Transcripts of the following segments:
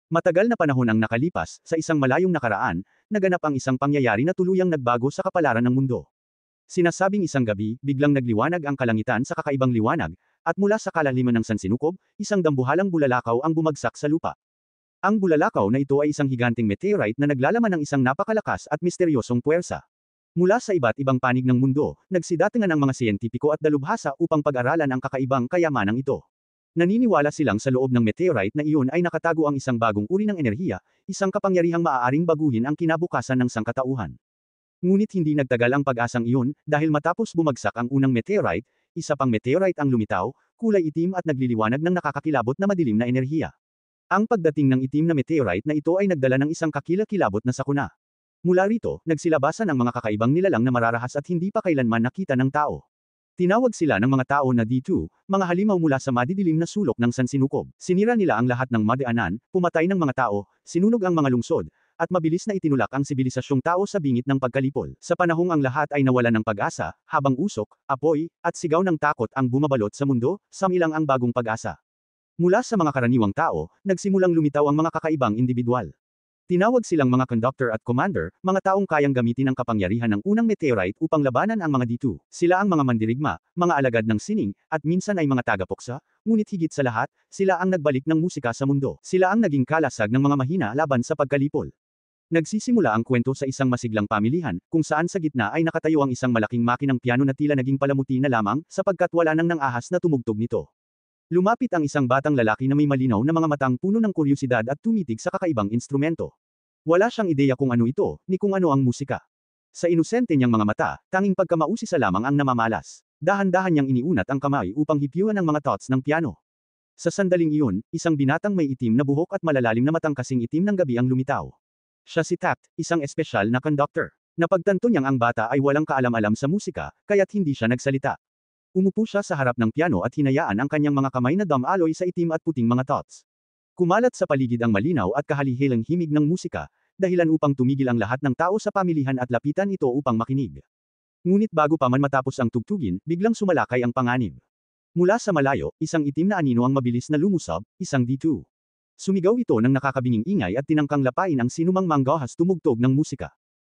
Matagal na panahon ang nakalipas, sa isang malayong nakaraan, naganap ang isang pangyayari na tuluyang nagbago sa kapalaran ng mundo. Sinasabing isang gabi, biglang nagliwanag ang kalangitan sa kakaibang liwanag, at mula sa kalaliman ng sansinukob, isang dambuhalang bulalakaw ang bumagsak sa lupa. Ang bulalakaw na ito ay isang higanting meteorite na naglalaman ng isang napakalakas at misteryosong puwersa. Mula sa iba't ibang panig ng mundo, nagsidatingan ang mga siyentipiko at dalubhasa upang pag-aralan ang kakaibang kayamanang ito. Naniniwala silang sa loob ng meteorite na iyon ay nakatago ang isang bagong uri ng enerhiya, isang kapangyarihang maaaring baguhin ang kinabukasan ng sangkatauhan. Ngunit hindi nagtagal ang pag-asang iyon, dahil matapos bumagsak ang unang meteorite, isa pang meteorite ang lumitaw, kulay itim at nagliliwanag ng nakakakilabot na madilim na enerhiya. Ang pagdating ng itim na meteorite na ito ay nagdala ng isang kakilakilabot na sakuna. Mula rito, nagsilabasan ang mga kakaibang nilalang na mararahas at hindi pa kailanman nakita ng tao. Tinawag sila ng mga tao na D2, mga halimaw mula sa madidilim na sulok ng sansinukob. Sinira nila ang lahat ng madaanan, pumatay ng mga tao, sinunog ang mga lungsod, at mabilis na itinulak ang sibilisasyong tao sa bingit ng pagkalipol. Sa panahong ang lahat ay nawalan ng pag-asa, habang usok, apoy, at sigaw ng takot ang bumabalot sa mundo, samilang ang bagong pag-asa. Mula sa mga karaniwang tao, nagsimulang lumitaw ang mga kakaibang individual. Tinawag silang mga conductor at commander, mga taong kayang gamitin ang kapangyarihan ng unang meteorite upang labanan ang mga D2. Sila ang mga mandirigma, mga alagad ng sining, at minsan ay mga tagapuksa, ngunit higit sa lahat, sila ang nagbalik ng musika sa mundo. Sila ang naging kalasag ng mga mahina laban sa pagkalipol. Nagsisimula ang kwento sa isang masiglang pamilihan, kung saan sa gitna ay nakatayo ang isang malaking makinang piano na tila naging palamuti na lamang, sapagkat wala nang ahas na tumugtog nito. Lumapit ang isang batang lalaki na may malinaw na mga matang puno ng kuryosidad at tumitig sa kakaibang instrumento. Wala siyang ideya kung ano ito, ni kung ano ang musika. Sa inosente niyang mga mata, tanging pagkamausisa lamang ang namamalas. Dahan-dahan niyang iniunat ang kamay upang hipyuhan ang mga dots ng piano. Sa sandaling iyon, isang binatang may itim na buhok at malalalim na matang kasing itim ng gabi ang lumitaw. Siya si Tact, isang espesyal na conductor. Napagtanto niyang ang bata ay walang kaalam-alam sa musika, kaya't hindi siya nagsalita. Umupo siya sa harap ng piano at hinayaan ang kanyang mga kamay na dumaloy sa itim at puting mga dots. Kumalat sa paligid ang malinaw at kahalihilang himig ng musika, dahilan upang tumigil ang lahat ng tao sa pamilihan at lapitan ito upang makinig. Ngunit bago pa man matapos ang tugtugin, biglang sumalakay ang panganib. Mula sa malayo, isang itim na anino ang mabilis na lumusab, isang D2. Sumigaw ito ng nakakabinging ingay at tinangkang lapain ang sinumang manggahas tumugtog ng musika.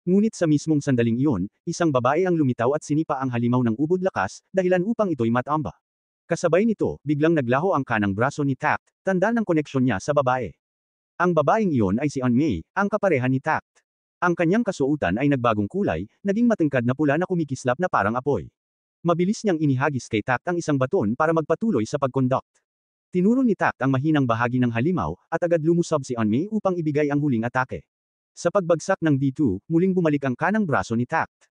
Ngunit sa mismong sandaling iyon, isang babae ang lumitaw at sinipa ang halimaw ng ubod lakas, dahilan upang ito'y matamba. Kasabay nito, biglang naglaho ang kanang braso ni Tact, tanda ng koneksyon niya sa babae. Ang babaeng iyon ay si An Mei, ang kapareha ni Tact. Ang kanyang kasuotan ay nagbagong kulay, naging matingkad na pula na kumikislap na parang apoy. Mabilis niyang inihagis kay Tact ang isang baton para magpatuloy sa pag-conduct. Tinuro ni Tact ang mahinang bahagi ng halimaw, at agad lumusab si An Mei upang ibigay ang huling atake. Sa pagbagsak ng D2, muling bumalik ang kanang braso ni Tact.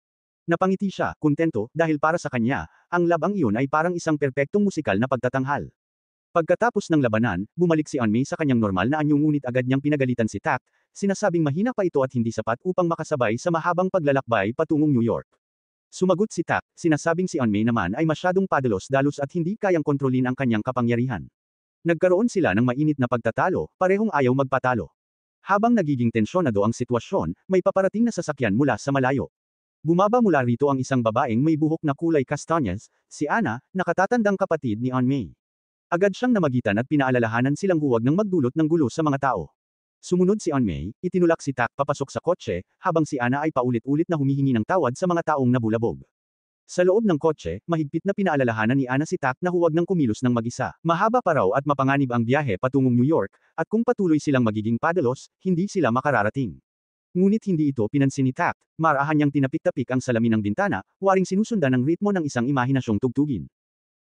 Napangiti siya, kontento, dahil para sa kanya, ang labang iyon ay parang isang perpektong musikal na pagtatanghal. Pagkatapos ng labanan, bumalik si An Mei sa kanyang normal na anyo ngunit agad niyang pinagalitan si Tact, sinasabing mahina pa ito at hindi sapat upang makasabay sa mahabang paglalakbay patungong New York. Sumagot si Tact, sinasabing si An Mei naman ay masyadong padalos-dalos at hindi kayang kontrolin ang kanyang kapangyarihan. Nagkaroon sila ng mainit na pagtatalo, parehong ayaw magpatalo. Habang nagiging tensyonado ang sitwasyon, may paparating na sasakyan mula sa malayo. Bumaba mula rito ang isang babaeng may buhok na kulay kastanyas, si Anna, nakatatandang kapatid ni An Mei. Agad siyang namagitan at pinaalalahanan silang huwag nang magdulot ng gulo sa mga tao. Sumunod si An Mei, itinulak si Tact papasok sa kotse, habang si Anna ay paulit-ulit na humihingi ng tawad sa mga taong nabulabog. Sa loob ng kotse, mahigpit na pinaalalahanan ni Anna si Tact na huwag nang kumilos ng mag-isa. Mahaba pa raw at mapanganib ang biyahe patungong New York, at kung patuloy silang magiging padalos, hindi sila makararating. Ngunit hindi ito pinansin ni Tact, marahan niyang tinapik-tapik ang salamin ng bintana, waring sinusundan ng ritmo ng isang imahinasyong tugtugin.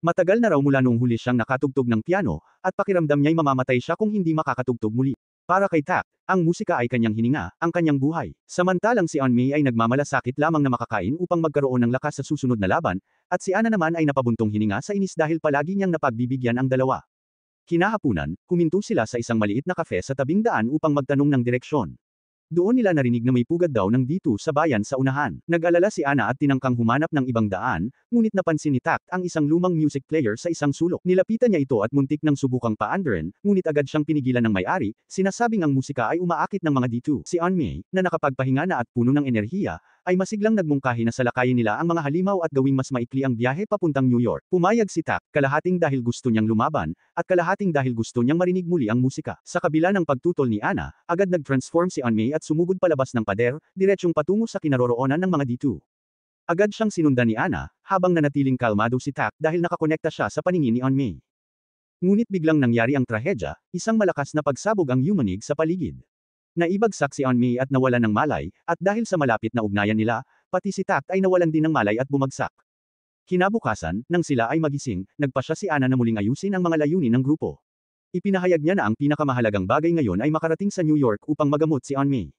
Matagal na raw mula noong huli siyang nakatugtog ng piano, at pakiramdam niya'y mamamatay siya kung hindi makakatugtog muli. Para kay Tact, ang musika ay kanyang hininga, ang kanyang buhay. Samantalang si An Mei ay nagmamalasakit lamang na makakain upang magkaroon ng lakas sa susunod na laban, at si Anna naman ay napabuntong hininga sa inis dahil palagi niyang napagbibigyan ang dalawa. Kinahapunan, huminto sila sa isang maliit na kafe sa tabing daan upang magtanong ng direksyon. Doon nila narinig na may pugad daw ng D2 sa bayan sa unahan. Nag-alala si Anna at tinangkang humanap ng ibang daan, ngunit napansin ni Tact ang isang lumang music player sa isang sulok. Nilapitan niya ito at muntik ng subukang paandarin, ngunit agad siyang pinigilan ng may-ari, sinasabing ang musika ay umaakit ng mga D2. Si An Mei, na nakapagpahinga na at puno ng enerhiya, ay masiglang nagmungkahi na salakayin nila ang mga halimaw at gawing mas maikli ang biyahe papuntang New York. Pumayag si Tak, kalahating dahil gusto niyang lumaban, at kalahating dahil gusto niyang marinig muli ang musika. Sa kabila ng pagtutol ni Ana, agad nag-transform si Anmei at sumugod palabas ng pader, diretsyong patungo sa kinaroroonan ng mga D2. Agad siyang sinundan ni Ana, habang nanatiling kalmado si Tak dahil nakakonekta siya sa paningin ni Anmei. Ngunit biglang nangyari ang trahedya, isang malakas na pagsabog ang yumanig sa paligid. Naibagsak si Anmei at nawalan ng malay, at dahil sa malapit na ugnayan nila, pati si Tak ay nawalan din ng malay at bumagsak. Kinabukasan, nang sila ay magising, nagpasya si Ana na muling ayusin ang mga layunin ng grupo. Ipinahayag niya na ang pinakamahalagang bagay ngayon ay makarating sa New York upang magamot si Anmei.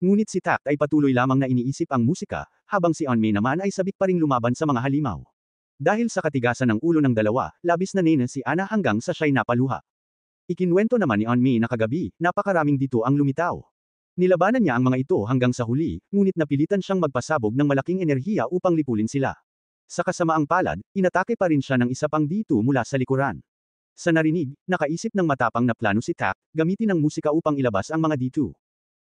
Ngunit si Tak ay patuloy lamang na iniisip ang musika, habang si Anmei naman ay sabik pa ring lumaban sa mga halimaw. Dahil sa katigasan ng ulo ng dalawa, labis na nena si Ana hanggang sa siya'y napaluha. Ikinwento naman ni Anmei na kagabi, napakaraming dito ang lumitaw. Nilabanan niya ang mga ito hanggang sa huli, ngunit napilitan siyang magpasabog ng malaking enerhiya upang lipulin sila. Sa kasamaang palad, inatake pa rin siya ng isa pang D2 mula sa likuran. Sa narinig, nakaisip ng matapang na plano si Tak, gamitin ang musika upang ilabas ang mga D2.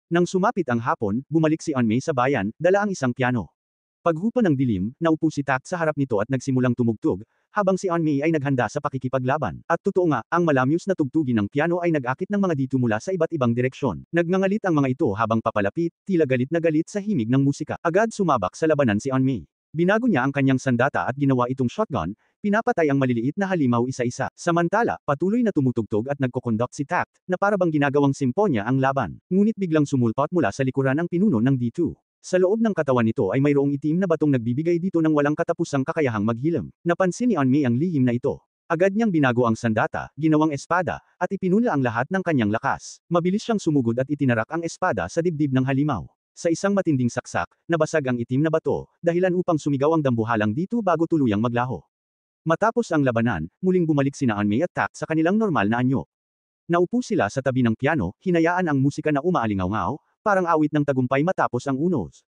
Nang sumapit ang hapon, bumalik si Anmei sa bayan, dala ang isang piano. Paghupa ng dilim, naupo si Tak sa harap nito at nagsimulang tumugtog, habang si Anmei ay naghanda sa pakikipaglaban. At totoo nga, ang malamyos na tugtugin ng piano ay nag-akit ng mga dito mula sa iba't ibang direksyon. Nagngangalit ang mga ito habang papalapit, tila galit na galit sa himig ng musika. Agad sumabak sa labanan si Anmei. Binago niya ang kanyang sandata at ginawa itong shotgun, pinapatay ang maliliit na halimaw isa-isa. Samantala, patuloy na tumutugtog at nagko-conduct si Tak, na para bang ginagawang simponya ang laban. Ngunit biglang sumulpot mula sa likuran ang pinuno ng D2. Sa loob ng katawan nito ay mayroong itim na batong nagbibigay dito ng walang katapusang kakayahang maghilom. Napansin ni Anmei ang lihim na ito. Agad niyang binago ang sandata, ginawang espada, at ipinunla ang lahat ng kanyang lakas. Mabilis siyang sumugod at itinarak ang espada sa dibdib ng halimaw. Sa isang matinding saksak, nabasag ang itim na bato, dahilan upang sumigaw ang dambuhalang dito bago tuluyang maglaho. Matapos ang labanan, muling bumalik sina Anmei at Tak sa kanilang normal na anyo. Naupo sila sa tabi ng piano, hinayaan ang musika na umaalingaw-ngaw, parang awit ng tagumpay matapos ang unos.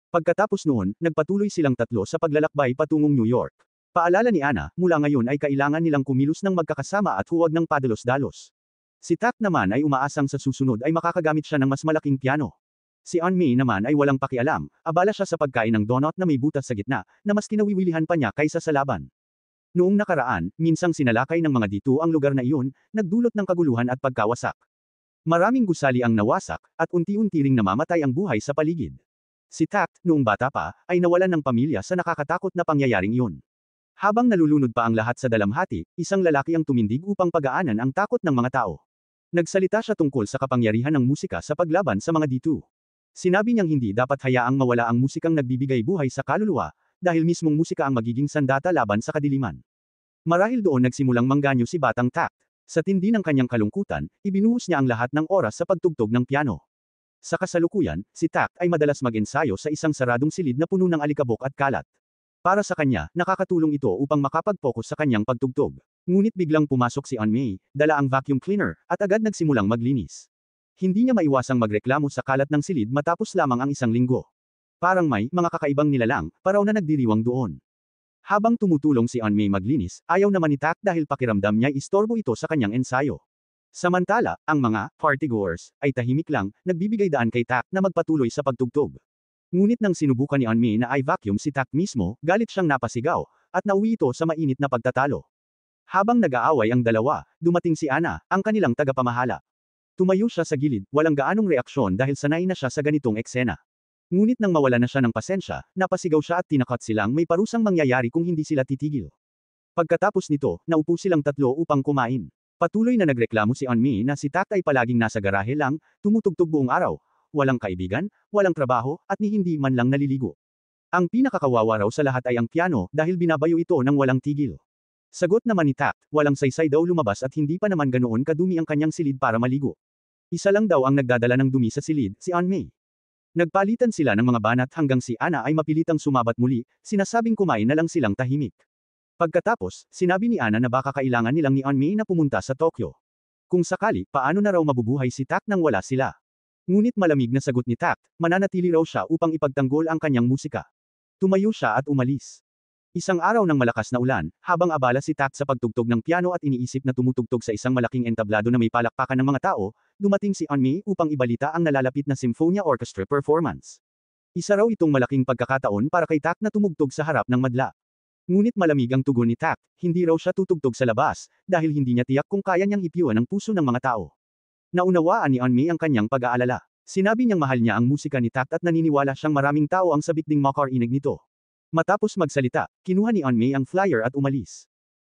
Pagkatapos noon, nagpatuloy silang tatlo sa paglalakbay patungong New York. Paalala ni Ana, mula ngayon ay kailangan nilang kumilos ng magkakasama at huwag ng padalos-dalos. Si Tak naman ay umaasang sa susunod ay makakagamit siya ng mas malaking piano. Si Anmei naman ay walang pakialam, abala siya sa pagkain ng donut na may butas sa gitna, na mas kinawiwilihan pa niya kaysa sa laban. Noong nakaraan, minsang sinalakay ng mga dito ang lugar na iyon, nagdulot ng kaguluhan at pagkawasak. Maraming gusali ang nawasak, at unti-unti ring namamatay ang buhay sa paligid. Si Tak, noong bata pa, ay nawalan ng pamilya sa nakakatakot na pangyayaring iyon. Habang nalulunod pa ang lahat sa dalamhati, isang lalaki ang tumindig upang pagaanan ang takot ng mga tao. Nagsalita siya tungkol sa kapangyarihan ng musika sa paglaban sa mga D2. Sinabi niyang hindi dapat hayaang mawala ang musikang nagbibigay buhay sa kaluluwa, dahil mismong musika ang magiging sandata laban sa kadiliman. Marahil doon nagsimulang mangganyo si Batang Tak. Sa tindi ng kanyang kalungkutan, ibinuhos niya ang lahat ng oras sa pagtugtog ng piano. Sa kasalukuyan, si Tak ay madalas mag-ensayo sa isang saradong silid na puno ng alikabok at kalat. Para sa kanya, nakakatulong ito upang makapag-focus sa kanyang pagtugtog. Ngunit biglang pumasok si Anmei, dala ang vacuum cleaner, at agad nagsimulang maglinis. Hindi niya maiwasang magreklamo sa kalat ng silid matapos lamang ang isang linggo. Parang may mga kakaibang nilalang, paraw na nagdiriwang doon. Habang tumutulong si Anmei maglinis, ayaw naman ni Tak dahil pakiramdam niya istorbo ito sa kanyang ensayo. Samantala, ang mga partygoers ay tahimik lang, nagbibigay daan kay Tak na magpatuloy sa pagtugtog. Ngunit nang sinubukan ni Anmei na i-vacuum si Tak mismo, galit siyang napasigaw, at nauwi ito sa mainit na pagtatalo. Habang nag-aaway ang dalawa, dumating si Ana, ang kanilang tagapamahala. Tumayo siya sa gilid, walang gaanong reaksyon dahil sanay na siya sa ganitong eksena. Ngunit nang mawala na siya ng pasensya, napasigaw siya at tinakot silang may parusang mangyayari kung hindi sila titigil. Pagkatapos nito, naupo silang tatlo upang kumain. Patuloy na nagreklamo si Anmei na si Tak ay palaging nasa garahe lang, tumutugtog buong araw, walang kaibigan, walang trabaho, at ni hindi man lang naliligo. Ang pinakakawawa raw sa lahat ay ang piano dahil binabayo ito ng walang tigil. Sagot naman ni Tak, walang saysay daw lumabas at hindi pa naman ganoon kadumi ang kanyang silid para maligo. Isa lang daw ang nagdadala ng dumi sa silid, si Anmei. Nagpalitan sila ng mga banat hanggang si Ana ay mapilitang sumabat muli, sinasabing kumain na lang silang tahimik. Pagkatapos, sinabi ni Ana na baka kailangan nilang ni Anmei na pumunta sa Tokyo. Kung sakali, paano na raw mabubuhay si Tak nang wala sila? Ngunit malamig na sagot ni Tak, mananatili raw siya upang ipagtanggol ang kanyang musika. Tumayo siya at umalis. Isang araw ng malakas na ulan, habang abala si Tak sa pagtugtog ng piano at iniisip na tumutugtog sa isang malaking entablado na may palakpakan ng mga tao, dumating si Anmei upang ibalita ang nalalapit na Symphonia Orchestra performance. Isa raw itong malaking pagkakataon para kay Tak na tumugtog sa harap ng madla. Ngunit malamig ang tugon ni Tak, hindi raw siya tutugtog sa labas, dahil hindi niya tiyak kung kaya niyang ipiwan ang puso ng mga tao. Naunawaan ni Onmi ang kanyang pag-aalala. Sinabi niyang mahal niya ang musika ni Tak at naniniwala siyang maraming tao ang sabik ding makarinig nito. Matapos magsalita, kinuha ni Onmi ang flyer at umalis.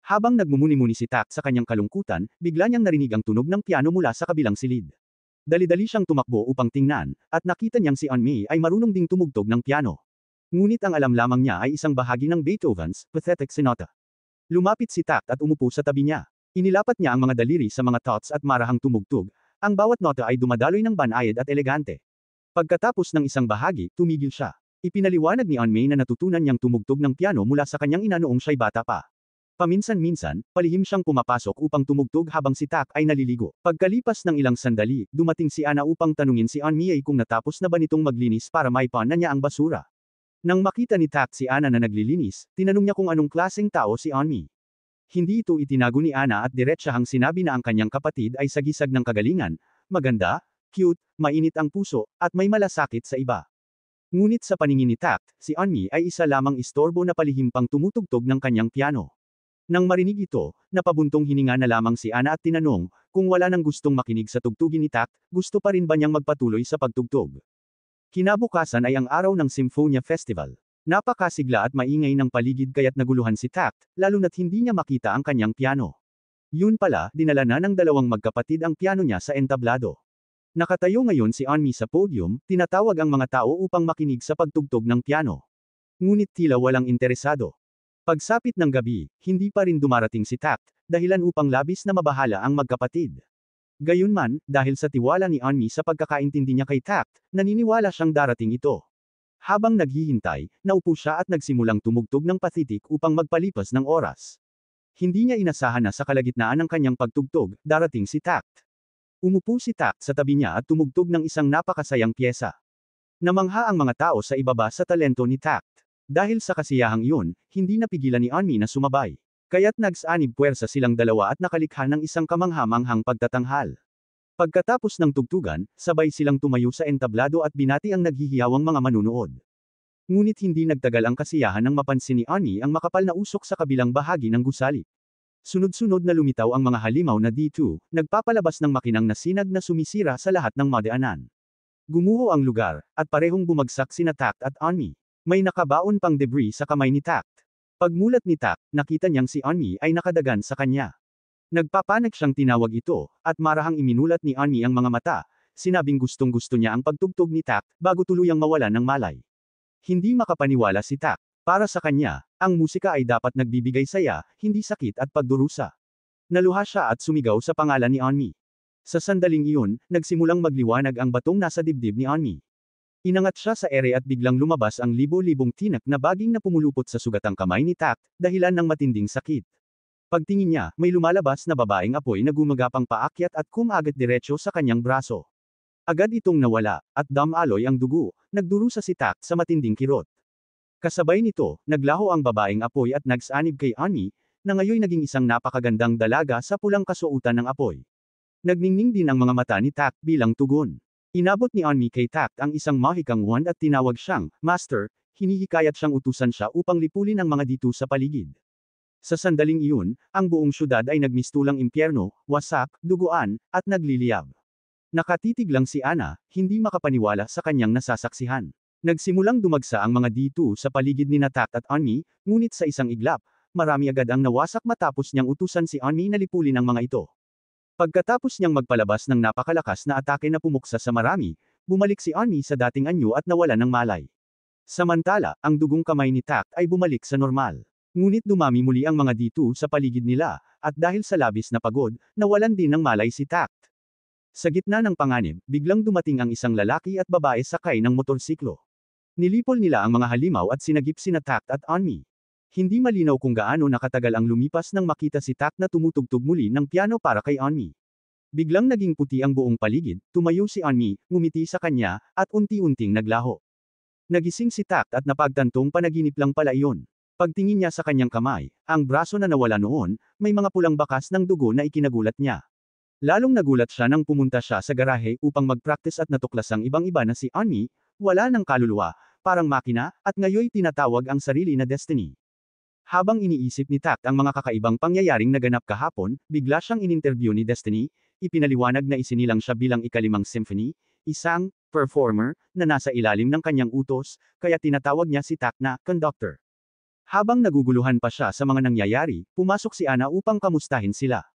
Habang nagmumuni-muni si Tak sa kanyang kalungkutan, bigla niyang narinig ang tunog ng piano mula sa kabilang silid. Dali-dali siyang tumakbo upang tingnan, at nakita niyang si Onmi ay marunong ding tumugtog ng piano. Ngunit ang alam lamang niya ay isang bahagi ng Beethoven's Pathetic Sonata. Lumapit si Tak at umupo sa tabi niya. Inilapat niya ang mga daliri sa mga dots at marahang tumugtog. Ang bawat nota ay dumadaloy ng banayad at elegante. Pagkatapos ng isang bahagi, tumigil siya. Ipinaliwanag ni Onmi na natutunan niyang tumugtog ng piano mula sa kanyang ina noong siya'y bata pa. Paminsan-minsan, palihim siyang pumapasok upang tumugtog habang si Tak ay naliligo. Pagkalipas ng ilang sandali, dumating si Ana upang tanungin si Onmi kung natapos na ba nitong maglinis para maipan na niya ang basura. Nang makita ni Tak si Ana na naglilinis, tinanong niya kung anong klaseng tao si Onmi. Hindi ito itinago ni Ana at diretsahang sinabi na ang kanyang kapatid ay sagisag ng kagalingan, maganda, cute, mainit ang puso, at may malasakit sa iba. Ngunit sa paningin ni Tak, si Onmi ay isa lamang istorbo na palihim pang tumutugtog ng kanyang piano. Nang marinig ito, napabuntong hininga na lamang si Ana at tinanong, kung wala nang gustong makinig sa tugtugin ni Tak, gusto pa rin ba niyang magpatuloy sa pagtugtog? Kinabukasan ay ang araw ng Symphonia Festival. Napakasigla at maingay ng paligid kaya't naguluhan si Tak, lalo na't hindi niya makita ang kanyang piano. Yun pala, dinala na ng dalawang magkapatid ang piano niya sa entablado. Nakatayo ngayon si Onmi sa podium, tinatawag ang mga tao upang makinig sa pagtugtog ng piano. Ngunit tila walang interesado. Pagsapit ng gabi, hindi pa rin dumarating si Tak, dahilan upang labis na mabahala ang magkapatid. Gayunman, dahil sa tiwala ni Onmi sa pagkakaintindi niya kay Tak, naniniwala siyang darating ito. Habang naghihintay, naupo siya at nagsimulang tumugtog ng pathetic upang magpalipas ng oras. Hindi niya inasahan na sa kalagitnaan ng kanyang pagtugtog, darating si Tak. Umupo si Tak sa tabi niya at tumugtog ng isang napakasayang pyesa. Namangha ang mga tao sa ibaba sa talento ni Tak. Dahil sa kasiyahang iyon, hindi napigilan ni Onmi na sumabay. Kaya't nagsanib puwersa silang dalawa at nakalikha ng isang kamangha-manghang pagtatanghal. Pagkatapos ng tugtugan, sabay silang tumayo sa entablado at binati ang naghihiyawang mga manunood. Ngunit hindi nagtagal ang kasiyahan nang mapansin ni Onmi ang makapal na usok sa kabilang bahagi ng gusali. Sunod-sunod na lumitaw ang mga halimaw na D2, nagpapalabas ng makinang na sinag na sumisira sa lahat ng madaanan. Gumuho ang lugar, at parehong bumagsak sina Tak at Onmi. May nakabaon pang debris sa kamay ni Tak. Pagmulat ni Tak, nakita niyang si Onmi ay nakadagan sa kanya. Nagpapanik siyang tinawag ito, at marahang iminulat ni Onmi ang mga mata, sinabing gustong-gusto niya ang pagtugtog ni Tak, bago tuluyang mawalan ng malay. Hindi makapaniwala si Tak. Para sa kanya, ang musika ay dapat nagbibigay saya, hindi sakit at pagdurusa. Naluha siya at sumigaw sa pangalan ni Onmi. Sa sandaling iyon, nagsimulang magliwanag ang batong nasa dibdib ni Onmi. Inangat siya sa ere at biglang lumabas ang libo-libong tinak na baging na pumulupot sa sugatang kamay ni Tak, dahilan ng matinding sakit. Pagtingin niya, may lumalabas na babaeng apoy na gumagapang paakyat at kumagat diretso sa kanyang braso. Agad itong nawala, at damaloy ang dugo, nagdurusa si Tak sa matinding kirot. Kasabay nito, naglaho ang babaeng apoy at nagsanib kay Onmi, na ngayon naging isang napakagandang dalaga sa pulang kasuotan ng apoy. Nagningning din ang mga mata ni Tak bilang tugon. Inabot ni Onmi kay Tak ang isang mahikang wand at tinawag siyang, Master, hinihikayat siyang utusan siya upang lipulin ang mga dito sa paligid. Sa sandaling iyon, ang buong syudad ay nagmistulang impyerno, wasak, duguan, at nagliliyab. Nakatitig lang si Ana, hindi makapaniwala sa kanyang nasasaksihan. Nagsimulang dumagsa ang mga dito sa paligid ni Tak at Onmi, ngunit sa isang iglap, marami agad ang nawasak matapos niyang utusan si Onmi na lipulin ang mga ito. Pagkatapos niyang magpalabas ng napakalakas na atake na pumuksa sa marami, bumalik si Onmi sa dating anyo at nawalan ng malay. Samantala, ang dugong kamay ni Tak ay bumalik sa normal. Ngunit dumami muli ang mga dito sa paligid nila, at dahil sa labis na pagod, nawalan din ng malay si Tak. Sa gitna ng panganib, biglang dumating ang isang lalaki at babae sakay ng motorsiklo. Nilipol nila ang mga halimaw at sinagip sina Tak at Onmi. Hindi malinaw kung gaano nakatagal ang lumipas nang makita si Tak na tumutugtog muli ng piano para kay Onmi. Biglang naging puti ang buong paligid, tumayo si Onmi, ngumiti sa kanya, at unti-unting naglaho. Nagising si Tak at napagtantong panaginip lang pala iyon. Pagtingin niya sa kanyang kamay, ang braso na nawala noon, may mga pulang bakas ng dugo na ikinagulat niya. Lalong nagulat siya nang pumunta siya sa garahe upang mag-practice at natuklas ang ibang-iba na si Onmi, wala ng kaluluwa, parang makina, at ngayoy tinatawag ang sarili na Destiny. Habang iniisip ni Tact ang mga kakaibang pangyayaring naganap kahapon, bigla siyang ininterview ni Destiny, ipinaliwanag na isinilang siya bilang ikalimang symphony, isang performer na nasa ilalim ng kanyang utos, kaya tinatawag niya si Tact na conductor. Habang naguguluhan pa siya sa mga nangyayari, pumasok si Ana upang kamustahin sila.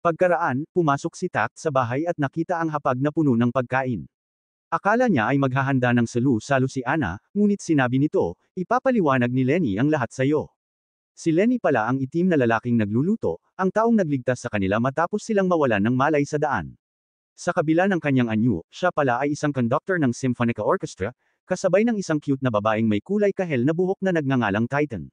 Pagkaraan, pumasok si Tact sa bahay at nakita ang hapag na puno ng pagkain. Akala niya ay maghahanda ng salu-salo si Ana, ngunit sinabi nito, ipapaliwanag ni Lenny ang lahat sayo. Si Lenny pala ang itim na lalaking nagluluto, ang taong nagligtas sa kanila matapos silang mawalan ng malay sa daan. Sa kabila ng kanyang anyo, siya pala ay isang conductor ng Symphonica Orchestra, kasabay ng isang cute na babaeng may kulay kahel na buhok na nagngangalang Titan.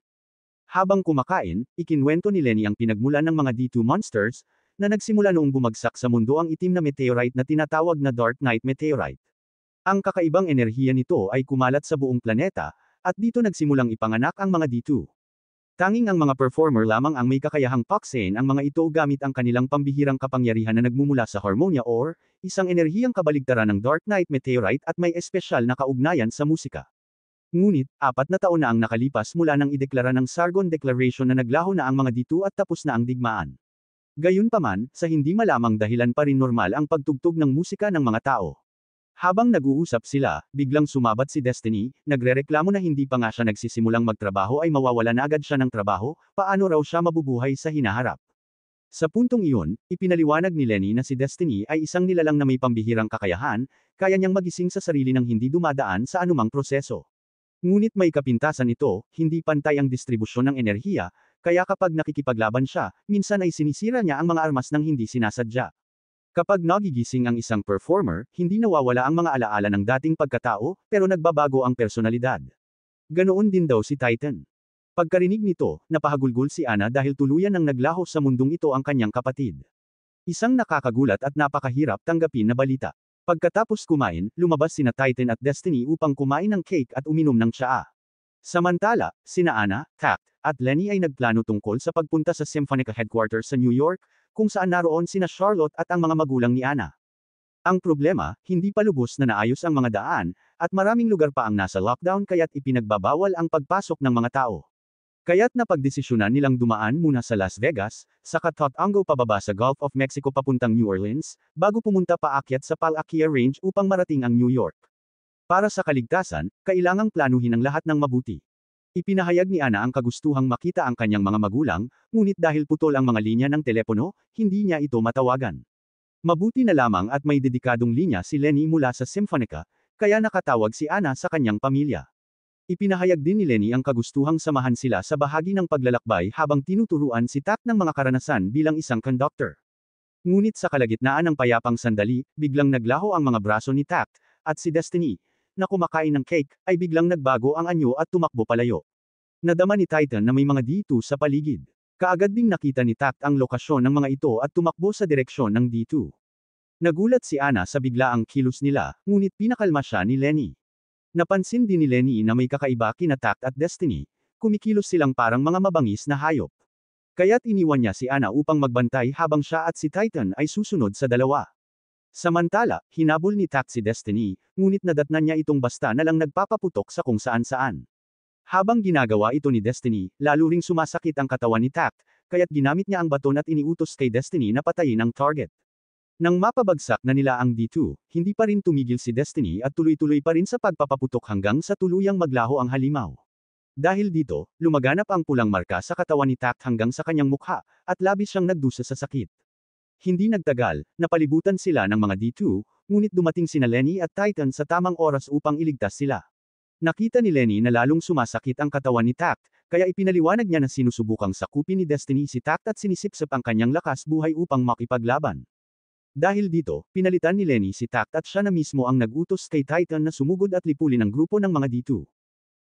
Habang kumakain, ikinwento ni Lenny ang pinagmulan ng mga D2 monsters, na nagsimula noong bumagsak sa mundo ang itim na meteorite na tinatawag na Dark Knight Meteorite. Ang kakaibang enerhiya nito ay kumalat sa buong planeta, at dito nagsimulang ipanganak ang mga D2. Tanging ang mga performer lamang ang may kakayahang paksain ang mga ito gamit ang kanilang pambihirang kapangyarihan na nagmumula sa Harmonia or, isang enerhiyang kabaligtaran ng Dark Knight Meteorite at may espesyal na kaugnayan sa musika. Ngunit, 4 na taon na ang nakalipas mula nang ideklara ng Sargon Declaration na naglaho na ang mga D2 at tapos na ang digmaan. Gayunpaman, sa hindi malamang dahilan pa rin normal ang pagtugtog ng musika ng mga tao. Habang nag-uusap sila, biglang sumabat si Destiny, nagrereklamo na hindi pa nga siya nagsisimulang magtrabaho ay mawawala na agad siya ng trabaho, paano raw siya mabubuhay sa hinaharap. Sa puntong iyon, ipinaliwanag ni Lenny na si Destiny ay isang nilalang na may pambihirang kakayahan, kaya niyang magising sa sarili nang hindi dumadaan sa anumang proseso. Ngunit may kapintasan ito, hindi pantay ang distribusyon ng enerhiya, kaya kapag nakikipaglaban siya, minsan ay sinisira niya ang mga armas nang hindi sinasadya. Kapag nagigising ang isang performer, hindi nawawala ang mga alaala ng dating pagkatao, pero nagbabago ang personalidad. Ganoon din daw si Titan. Pagkarinig nito, napahagulgol si Ana dahil tuluyan nang naglaho sa mundong ito ang kanyang kapatid. Isang nakakagulat at napakahirap tanggapin na balita. Pagkatapos kumain, lumabas sina Titan at Destiny upang kumain ng cake at uminom ng tsaa. Samantala, sina Ana, Tact, at Lenny ay nagplano tungkol sa pagpunta sa Symphonica headquarters sa New York, kung saan naroon sina Charlotte at ang mga magulang ni Ana. Ang problema, hindi pa lubos na naayos ang mga daan, at maraming lugar pa ang nasa lockdown kaya't ipinagbabawal ang pagpasok ng mga tao. Kaya't napagdesisyonan nilang dumaan muna sa Las Vegas, saka Tatango pababa sa Gulf of Mexico papuntang New Orleans, bago pumunta paakyat sa Palakia Range upang marating ang New York. Para sa kaligtasan, kailangang planuhin ang lahat ng mabuti. Ipinahayag ni Ana ang kagustuhang makita ang kanyang mga magulang, ngunit dahil putol ang mga linya ng telepono, hindi niya ito matawagan. Mabuti na lamang at may dedikadong linya si Lenny mula sa Symphonica, kaya nakatawag si Ana sa kanyang pamilya. Ipinahayag din ni Lenny ang kagustuhang samahan sila sa bahagi ng paglalakbay habang tinuturuan si Tact ng mga karanasan bilang isang conductor. Ngunit sa kalagitnaan ng payapang sandali, biglang naglaho ang mga braso ni Tact, at si Destiny, na kumakain ng cake, ay biglang nagbago ang anyo at tumakbo palayo. Nadama ni Titan na may mga D2 sa paligid. Kaagad ding nakita ni Tact ang lokasyon ng mga ito at tumakbo sa direksyon ng D2. Nagulat si Ana sa biglaang kilos nila, ngunit pinakalma siya ni Lenny. Napansin din ni Lenny na may kakaiba kina Tact at Destiny, kumikilos silang parang mga mabangis na hayop. Kaya't iniwan niya si Ana upang magbantay habang siya at si Titan ay susunod sa dalawa. Samantala, hinabol ni Tact si Destiny, ngunit nadatnan niya itong basta na lang nagpapaputok sa kung saan-saan. Habang ginagawa ito ni Destiny, lalo ring sumasakit ang katawan ni Tact, kaya't ginamit niya ang baton at iniutos kay Destiny na patayin ang target. Nang mapabagsak na nila ang D2, hindi pa rin tumigil si Destiny at tuloy-tuloy pa rin sa pagpapaputok hanggang sa tuluyang maglaho ang halimaw. Dahil dito, lumaganap ang pulang marka sa katawan ni Tact hanggang sa kanyang mukha, at labis siyang nagdusa sa sakit. Hindi nagtagal, napalibutan sila ng mga D2, ngunit dumating sina Lenny at Titan sa tamang oras upang iligtas sila. Nakita ni Lenny na lalong sumasakit ang katawan ni Tact, kaya ipinaliwanag niya na sinusubukang sakupin ni Destiny si Tact at sinisipsip ang kanyang lakas buhay upang makipaglaban. Dahil dito, pinalitan ni Lenny si Tact at siya na mismo ang nag-utos kay Titan na sumugod at lipulin ang grupo ng mga D2.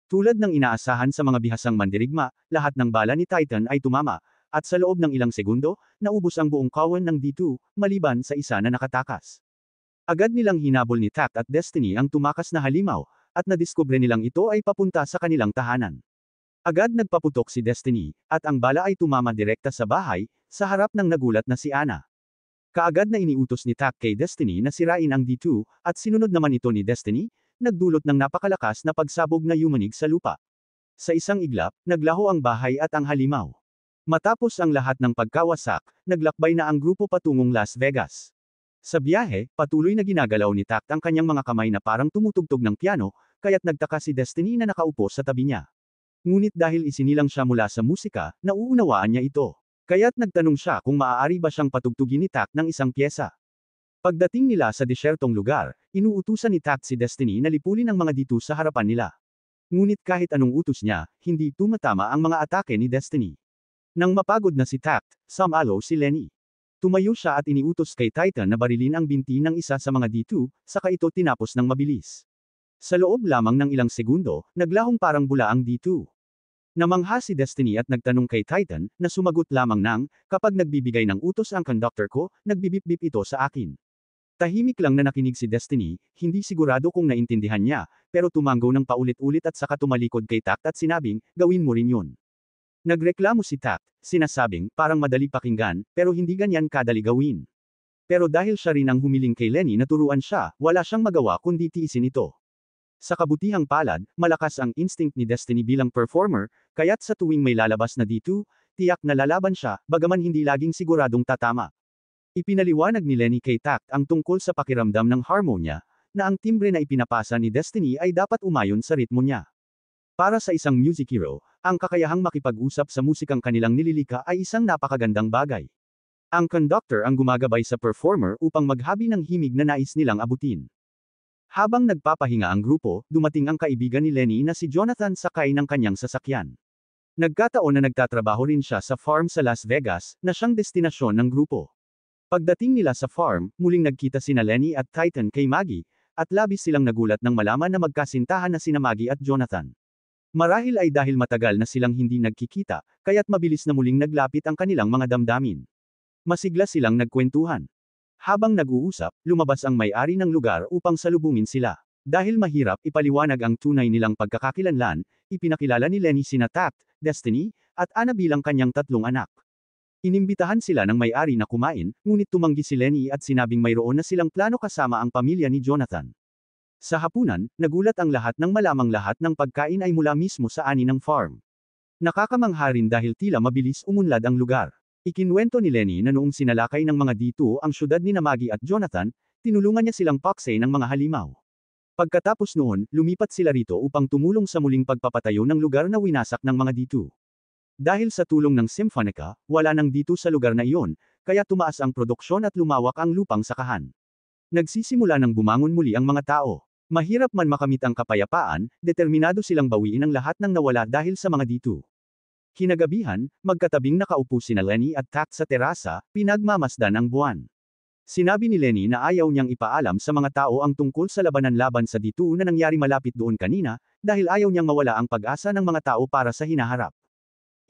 Tulad ng inaasahan sa mga bihasang mandirigma, lahat ng bala ni Titan ay tumama, at sa loob ng ilang segundo, naubos ang buong kawan ng D2, maliban sa isa na nakatakas. Agad nilang hinabol ni Tact at Destiny ang tumakas na halimaw, at nadiskubre nilang ito ay papunta sa kanilang tahanan. Agad nagpaputok si Destiny, at ang bala ay tumama direkta sa bahay, sa harap ng nagulat na si Ana. Kaagad na iniutos ni Tact kay Destiny na sirain ang D2, at sinunod naman ito ni Destiny, nagdulot ng napakalakas na pagsabog na yumanig sa lupa. Sa isang iglap, naglaho ang bahay at ang halimaw. Matapos ang lahat ng pagkawasak, naglakbay na ang grupo patungong Las Vegas. Sa biyahe, patuloy na ginagalaw ni Tact ang kanyang mga kamay na parang tumutugtog ng piano, kaya't nagtaka si Destiny na nakaupo sa tabi niya. Ngunit dahil isinilang siya mula sa musika, nauunawaan niya ito. Kaya't nagtanong siya kung maaari ba siyang patugtugin ni Tact ng isang pyesa. Pagdating nila sa disyertong lugar, inuutusan ni Tact si Destiny na lipulin ang mga dito sa harapan nila. Ngunit kahit anong utos niya, hindi tumatama ang mga atake ni Destiny. Nang mapagod na si Tact, sumalo si Lenny. Tumayo siya at iniutos kay Titan na barilin ang binti ng isa sa mga D2, saka ito tinapos ng mabilis. Sa loob lamang ng ilang segundo, naglahong parang bula ang D2. Namangha si Destiny at nagtanong kay Titan, na sumagot lamang ng, kapag nagbibigay ng utos ang conductor ko, nagbibip-bip ito sa akin. Tahimik lang na nakinig si Destiny, hindi sigurado kung naintindihan niya, pero tumanggo ng paulit-ulit at saka tumalikod kay Tact at sinabing, gawin mo rin yun. Nagreklamo si Tact, sinasabing, parang madali pakinggan, pero hindi ganyan kadali gawin. Pero dahil siya rin ang humiling kay Lenny na turuan siya, wala siyang magawa kundi tiisin ito. Sa kabutihang palad, malakas ang instinct ni Destiny bilang performer, kaya't sa tuwing may lalabas na D2, tiyak na lalaban siya, bagaman hindi laging siguradong tatama. Ipinaliwanag ni Lenny kay Tact ang tungkol sa pakiramdam ng harmonya, na ang timbre na ipinapasa ni Destiny ay dapat umayon sa ritmo niya. Para sa isang music hero, ang kakayahang makipag-usap sa musikang kanilang nililika ay isang napakagandang bagay. Ang conductor ang gumagabay sa performer upang maghabi ng himig na nais nilang abutin. Habang nagpapahinga ang grupo, dumating ang kaibigan ni Lenny na si Jonathan sakay ng kanyang sasakyan. Nagkataon na nagtatrabaho rin siya sa farm sa Las Vegas, na siyang destinasyon ng grupo. Pagdating nila sa farm, muling nagkita sina Lenny at Titan kay Maggie, at labis silang nagulat nang malaman na magkasintahan na sina Maggie at Jonathan. Marahil ay dahil matagal na silang hindi nagkikita, kaya't mabilis na muling naglapit ang kanilang mga damdamin. Masigla silang nagkwentuhan. Habang nag-uusap, lumabas ang may-ari ng lugar upang salubungin sila. Dahil mahirap ipaliwanag ang tunay nilang pagkakakilanlan, ipinakilala ni Lenny sina Tact, Destiny, at Anna bilang kanyang tatlong anak. Inimbitahan sila ng may-ari na kumain, ngunit tumanggi si Lenny at sinabing mayroon na silang plano kasama ang pamilya ni Jonathan. Sa hapunan, nagulat ang lahat nang malamang lahat ng pagkain ay mula mismo sa ani ng farm. Nakakamangha rin dahil tila mabilis umunlad ang lugar. Ikinwento ni Lenny na noong sinalakay ng mga D2 ang syudad ni Maggie at Jonathan, tinulungan niya silang paksay ng mga halimaw. Pagkatapos noon, lumipat sila rito upang tumulong sa muling pagpapatayo ng lugar na winasak ng mga D2. Dahil sa tulong ng Symphonica, wala nang D2 sa lugar na iyon, kaya tumaas ang produksyon at lumawak ang lupang sakahan. Nagsisimula ng bumangon muli ang mga tao. Mahirap man makamit ang kapayapaan, determinado silang bawiin ang lahat ng nawala dahil sa mga D2. Kinagabihan, magkatabing nakaupo sina Lenny at Tact sa terasa, pinagmamasdan ang buwan. Sinabi ni Lenny na ayaw niyang ipaalam sa mga tao ang tungkol sa labanan laban sa D2 na nangyari malapit doon kanina, dahil ayaw niyang mawala ang pag-asa ng mga tao para sa hinaharap.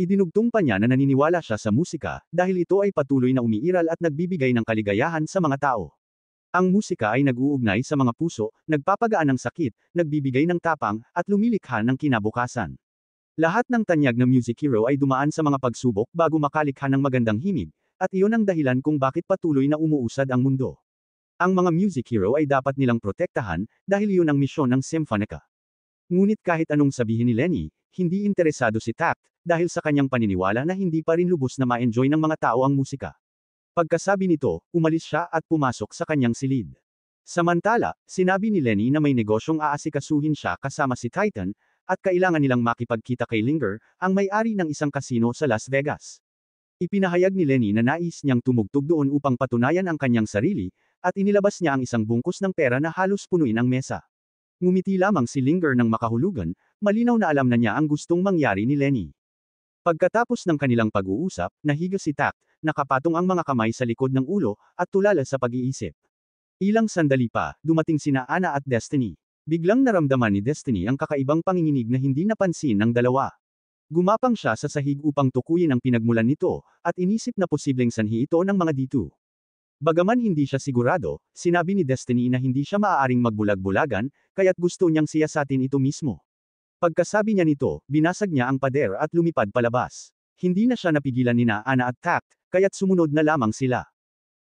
Idinugtong pa niya na naniniwala siya sa musika, dahil ito ay patuloy na umiiral at nagbibigay ng kaligayahan sa mga tao. Ang musika ay nag-uugnay sa mga puso, nagpapagaan ng sakit, nagbibigay ng tapang, at lumilikha ng kinabukasan. Lahat ng tanyag na music hero ay dumaan sa mga pagsubok bago makalikha ng magandang himig, at iyon ang dahilan kung bakit patuloy na umuusad ang mundo. Ang mga music hero ay dapat nilang protektahan, dahil iyon ang misyon ng Symphonica. Ngunit kahit anong sabihin ni Lenny, hindi interesado si Tact, dahil sa kanyang paniniwala na hindi pa rin lubos na ma-enjoy ng mga tao ang musika. Pagkasabi nito, umalis siya at pumasok sa kanyang silid. Samantala, sinabi ni Lenny na may negosyong aasikasuhin siya kasama si Titan, at kailangan nilang makipagkita kay Linger, ang may-ari ng isang kasino sa Las Vegas. Ipinahayag ni Lenny na nais niyang tumugtog doon upang patunayan ang kanyang sarili, at inilabas niya ang isang bungkus ng pera na halos punuin ang mesa. Ngumiti lamang si Linger ng makahulugan, malinaw na alam na niya ang gustong mangyari ni Lenny. Pagkatapos ng kanilang pag-uusap, nahiga si Tact, nakapatong ang mga kamay sa likod ng ulo, at tulala sa pag-iisip. Ilang sandali pa, dumating sina Anna at Destiny. Biglang naramdaman ni Destiny ang kakaibang panginginig na hindi napansin ng dalawa. Gumapang siya sa sahig upang tukuyin ang pinagmulan nito, at inisip na posibleng sanhi ito ng mga D2. Bagaman hindi siya sigurado, sinabi ni Destiny na hindi siya maaaring magbulag-bulagan, kaya't gusto niyang siyasatin ito mismo. Pagkasabi niya nito, binasag niya ang pader at lumipad palabas. Hindi na siya napigilan ni Anna at Tact, kaya't sumunod na lamang sila.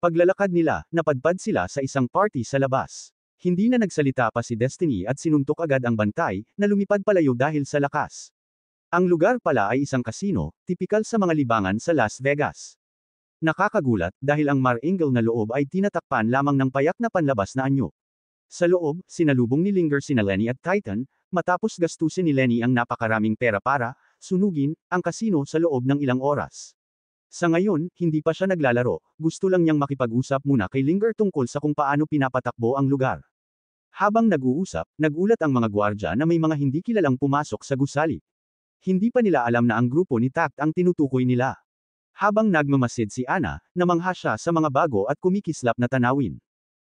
Paglalakad nila, napadpad sila sa isang party sa labas. Hindi na nagsalita pa si Destiny at sinuntok agad ang bantay, na lumipad palayo dahil sa lakas. Ang lugar pala ay isang kasino, tipikal sa mga libangan sa Las Vegas. Nakakagulat, dahil ang Mar-Angel na loob ay tinatakpan lamang ng payak na panlabas na anyo. Sa loob, sinalubong ni Linger sina Lenny at Titan, matapos gastusin ni Lenny ang napakaraming pera para sunugin ang kasino sa loob ng ilang oras. Sa ngayon, hindi pa siya naglalaro, gusto lang niyang makipag-usap muna kay Linger tungkol sa kung paano pinapatakbo ang lugar. Habang nag-uusap, nagulat ang mga gwardya na may mga hindi kilalang pumasok sa gusali. Hindi pa nila alam na ang grupo ni Tact ang tinutukoy nila. Habang nagmamasid si Ana, namangha siya sa mga bago at kumikislap na tanawin.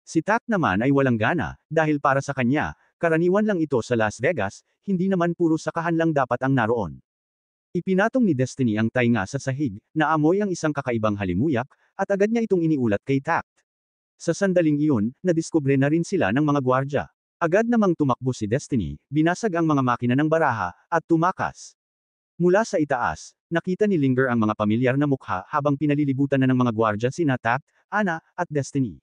Si Tact naman ay walang gana, dahil para sa kanya, karaniwan lang ito sa Las Vegas, hindi naman puro sakahan lang dapat ang naroon. Ipinatong ni Destiny ang tainga sa sahig, naamoy ang isang kakaibang halimuyak, at agad niya itong iniulat kay Tact. Sa sandaling iyon, nadiskubre na rin sila ng mga gwardya. Agad namang tumakbo si Destiny, binasag ang mga makina ng baraha, at tumakas. Mula sa itaas, nakita ni Linger ang mga pamilyar na mukha habang pinalilibutan na ng mga gwardya sina Tact, Ana, at Destiny.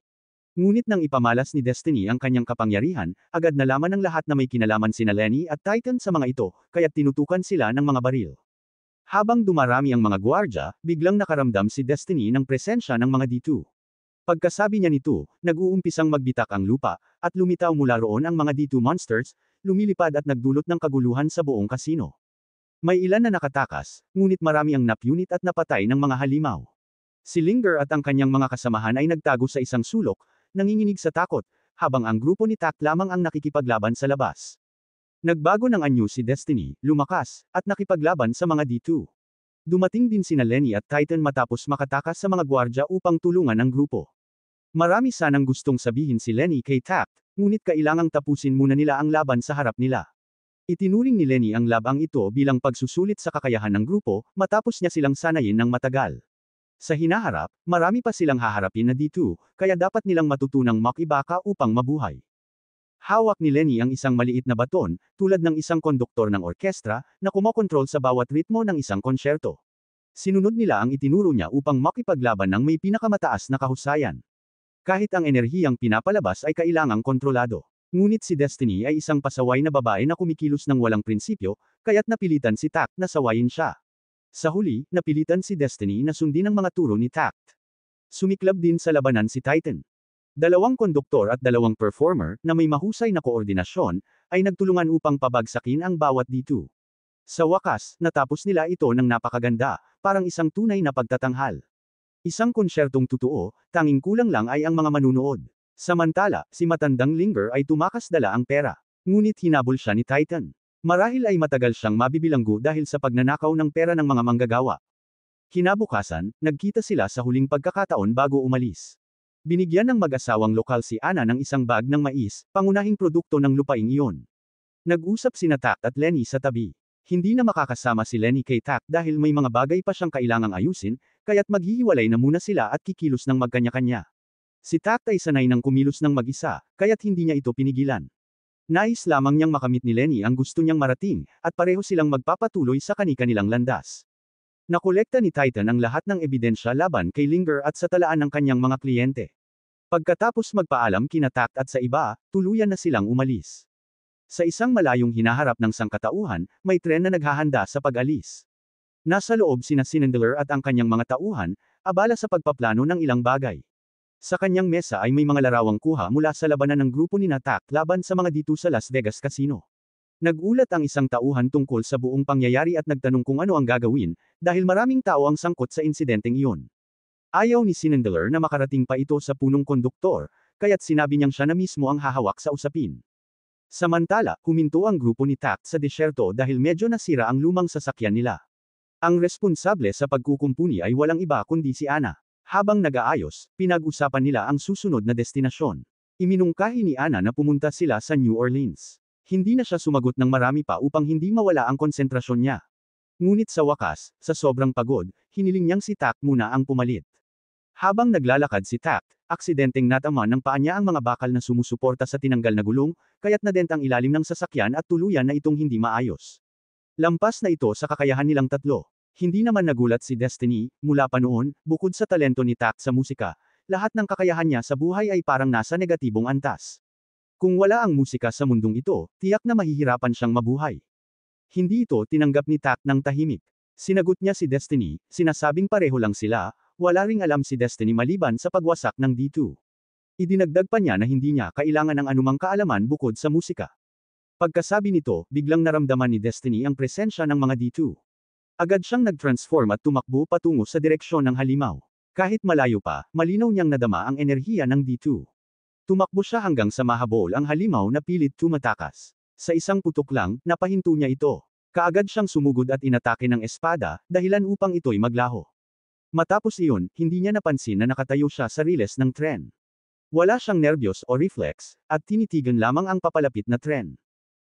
Ngunit nang ipamalas ni Destiny ang kanyang kapangyarihan, agad nalaman ng lahat na may kinalaman sina Lenny at Titan sa mga ito, kaya't tinutukan sila ng mga baril. Habang dumarami ang mga gwardya, biglang nakaramdam si Destiny ng presensya ng mga D2. Pagkasabi niya nito, nag-uumpisang magbitak ang lupa, at lumitaw mula roon ang mga D2 monsters, lumilipad at nagdulot ng kaguluhan sa buong kasino. May ilan na nakatakas, ngunit marami ang napunit at napatay ng mga halimaw. Si Linger at ang kanyang mga kasamahan ay nagtago sa isang sulok, nanginginig sa takot, habang ang grupo ni Tact lamang ang nakikipaglaban sa labas. Nagbago ng anyo si Destiny, lumakas, at nakipaglaban sa mga D2. Dumating din sina Lenny at Titan matapos makatakas sa mga gwardya upang tulungan ang grupo. Marami sanang gustong sabihin si Lenny kay Tact, ngunit kailangang tapusin muna nila ang laban sa harap nila. Itinuring ni Lenny ang labang ito bilang pagsusulit sa kakayahan ng grupo, matapos niya silang sanayin ng matagal. Sa hinaharap, marami pa silang haharapin na D2, kaya dapat nilang matutunang makibaka upang mabuhay. Hawak ni Lenny ang isang maliit na baton, tulad ng isang konduktor ng orkestra, na kumokontrol sa bawat ritmo ng isang konsyerto. Sinunod nila ang itinuro niya upang makipaglaban ng may pinakamataas na kahusayan. Kahit ang enerhiyang pinapalabas ay kailangang kontrolado. Ngunit si Destiny ay isang pasaway na babae na kumikilos ng walang prinsipyo, kaya't napilitan si Tact na sawayin siya. Sa huli, napilitan si Destiny na sundin ang mga turo ni Tact. Sumiklab din sa labanan si Titan. Dalawang konduktor at dalawang performer, na may mahusay na koordinasyon, ay nagtulungan upang pabagsakin ang bawat D2. Sa wakas, natapos nila ito ng napakaganda, parang isang tunay na pagtatanghal. Isang konsyertong totoo, tanging kulang lang ay ang mga manunood. Samantala, si matandang Linger ay tumakas dala ang pera. Ngunit hinabol siya ni Titan. Marahil ay matagal siyang mabibilanggo dahil sa pagnanakaw ng pera ng mga manggagawa. Kinabukasan, nagkita sila sa huling pagkakataon bago umalis. Binigyan ng mag-asawang lokal si Ana ng isang bag ng mais, pangunahing produkto ng lupaing iyon. Nag-usap sina Tact at Lenny sa tabi. Hindi na makakasama si Lenny kay Tact dahil may mga bagay pa siyang kailangang ayusin, kaya't maghihiwalay na muna sila at kikilos ng magkanya-kanya. Si Tact ay sanay ng kumilos ng mag-isa, kaya't hindi niya ito pinigilan. Nais lamang niyang makamit ni Lenny ang gusto niyang marating, at pareho silang magpapatuloy sa kani-kanilang landas. Nakolekta ni Titan ang lahat ng ebidensya laban kay Linger at sa talaan ng kanyang mga kliyente. Pagkatapos magpaalam kina Tact at sa iba, tuluyan na silang umalis. Sa isang malayong hinaharap ng sangkatauhan, may tren na naghahanda sa pag-alis. Nasa loob sina Sinandler at ang kanyang mga tauhan, abala sa pagpaplano ng ilang bagay. Sa kanyang mesa ay may mga larawang kuha mula sa labanan ng grupo ni Tact laban sa mga D2 sa Las Vegas Casino. Nagulat ang isang tauhan tungkol sa buong pangyayari at nagtanong kung ano ang gagawin, dahil maraming tao ang sangkot sa insidenteng iyon. Ayaw ni Sinandler na makarating pa ito sa punong konduktor, kaya't sinabi niyang siya na mismo ang hahawak sa usapin. Samantala, huminto ang grupo ni Tact sa disyerto dahil medyo nasira ang lumang sasakyan nila. Ang responsable sa pagkukumpuni ay walang iba kundi si Ana. Habang nag-aayos, pinag-usapan nila ang susunod na destinasyon. Iminungkahi ni Ana na pumunta sila sa New Orleans. Hindi na siya sumagot ng marami pa upang hindi mawala ang konsentrasyon niya. Ngunit sa wakas, sa sobrang pagod, hiniling niyang si Tact muna ang pumalit. Habang naglalakad si Tact, aksidenteng natama ng paa niya ang mga bakal na sumusuporta sa tinanggal na gulong, kaya't nadent ang ilalim ng sasakyan at tuluyan na itong hindi maayos. Lampas na ito sa kakayahan nilang tatlo. Hindi naman nagulat si Destiny, mula pa noon, bukod sa talento ni Tact sa musika, lahat ng kakayahan niya sa buhay ay parang nasa negatibong antas. Kung wala ang musika sa mundong ito, tiyak na mahihirapan siyang mabuhay. Hindi ito tinanggap ni Tak ng tahimik. Sinagot niya si Destiny, sinasabing pareho lang sila, wala ring alam si Destiny maliban sa pagwasak ng D2. Idinagdag pa niya na hindi niya kailangan ng anumang kaalaman bukod sa musika. Pagkasabi nito, biglang naramdaman ni Destiny ang presensya ng mga D2. Agad siyang nag-transform at tumakbo patungo sa direksyon ng halimaw. Kahit malayo pa, malinaw niyang nadama ang enerhiya ng D2. Tumakbo siya hanggang sa mahabol ang halimaw na pilit tumatakas. Sa isang putok lang, napahinto niya ito. Kaagad siyang sumugod at inatake ng espada, dahilan upang ito'y maglaho. Matapos iyon, hindi niya napansin na nakatayo siya sa riles ng tren. Wala siyang nerbiyos o reflex, at tinitigan lamang ang papalapit na tren.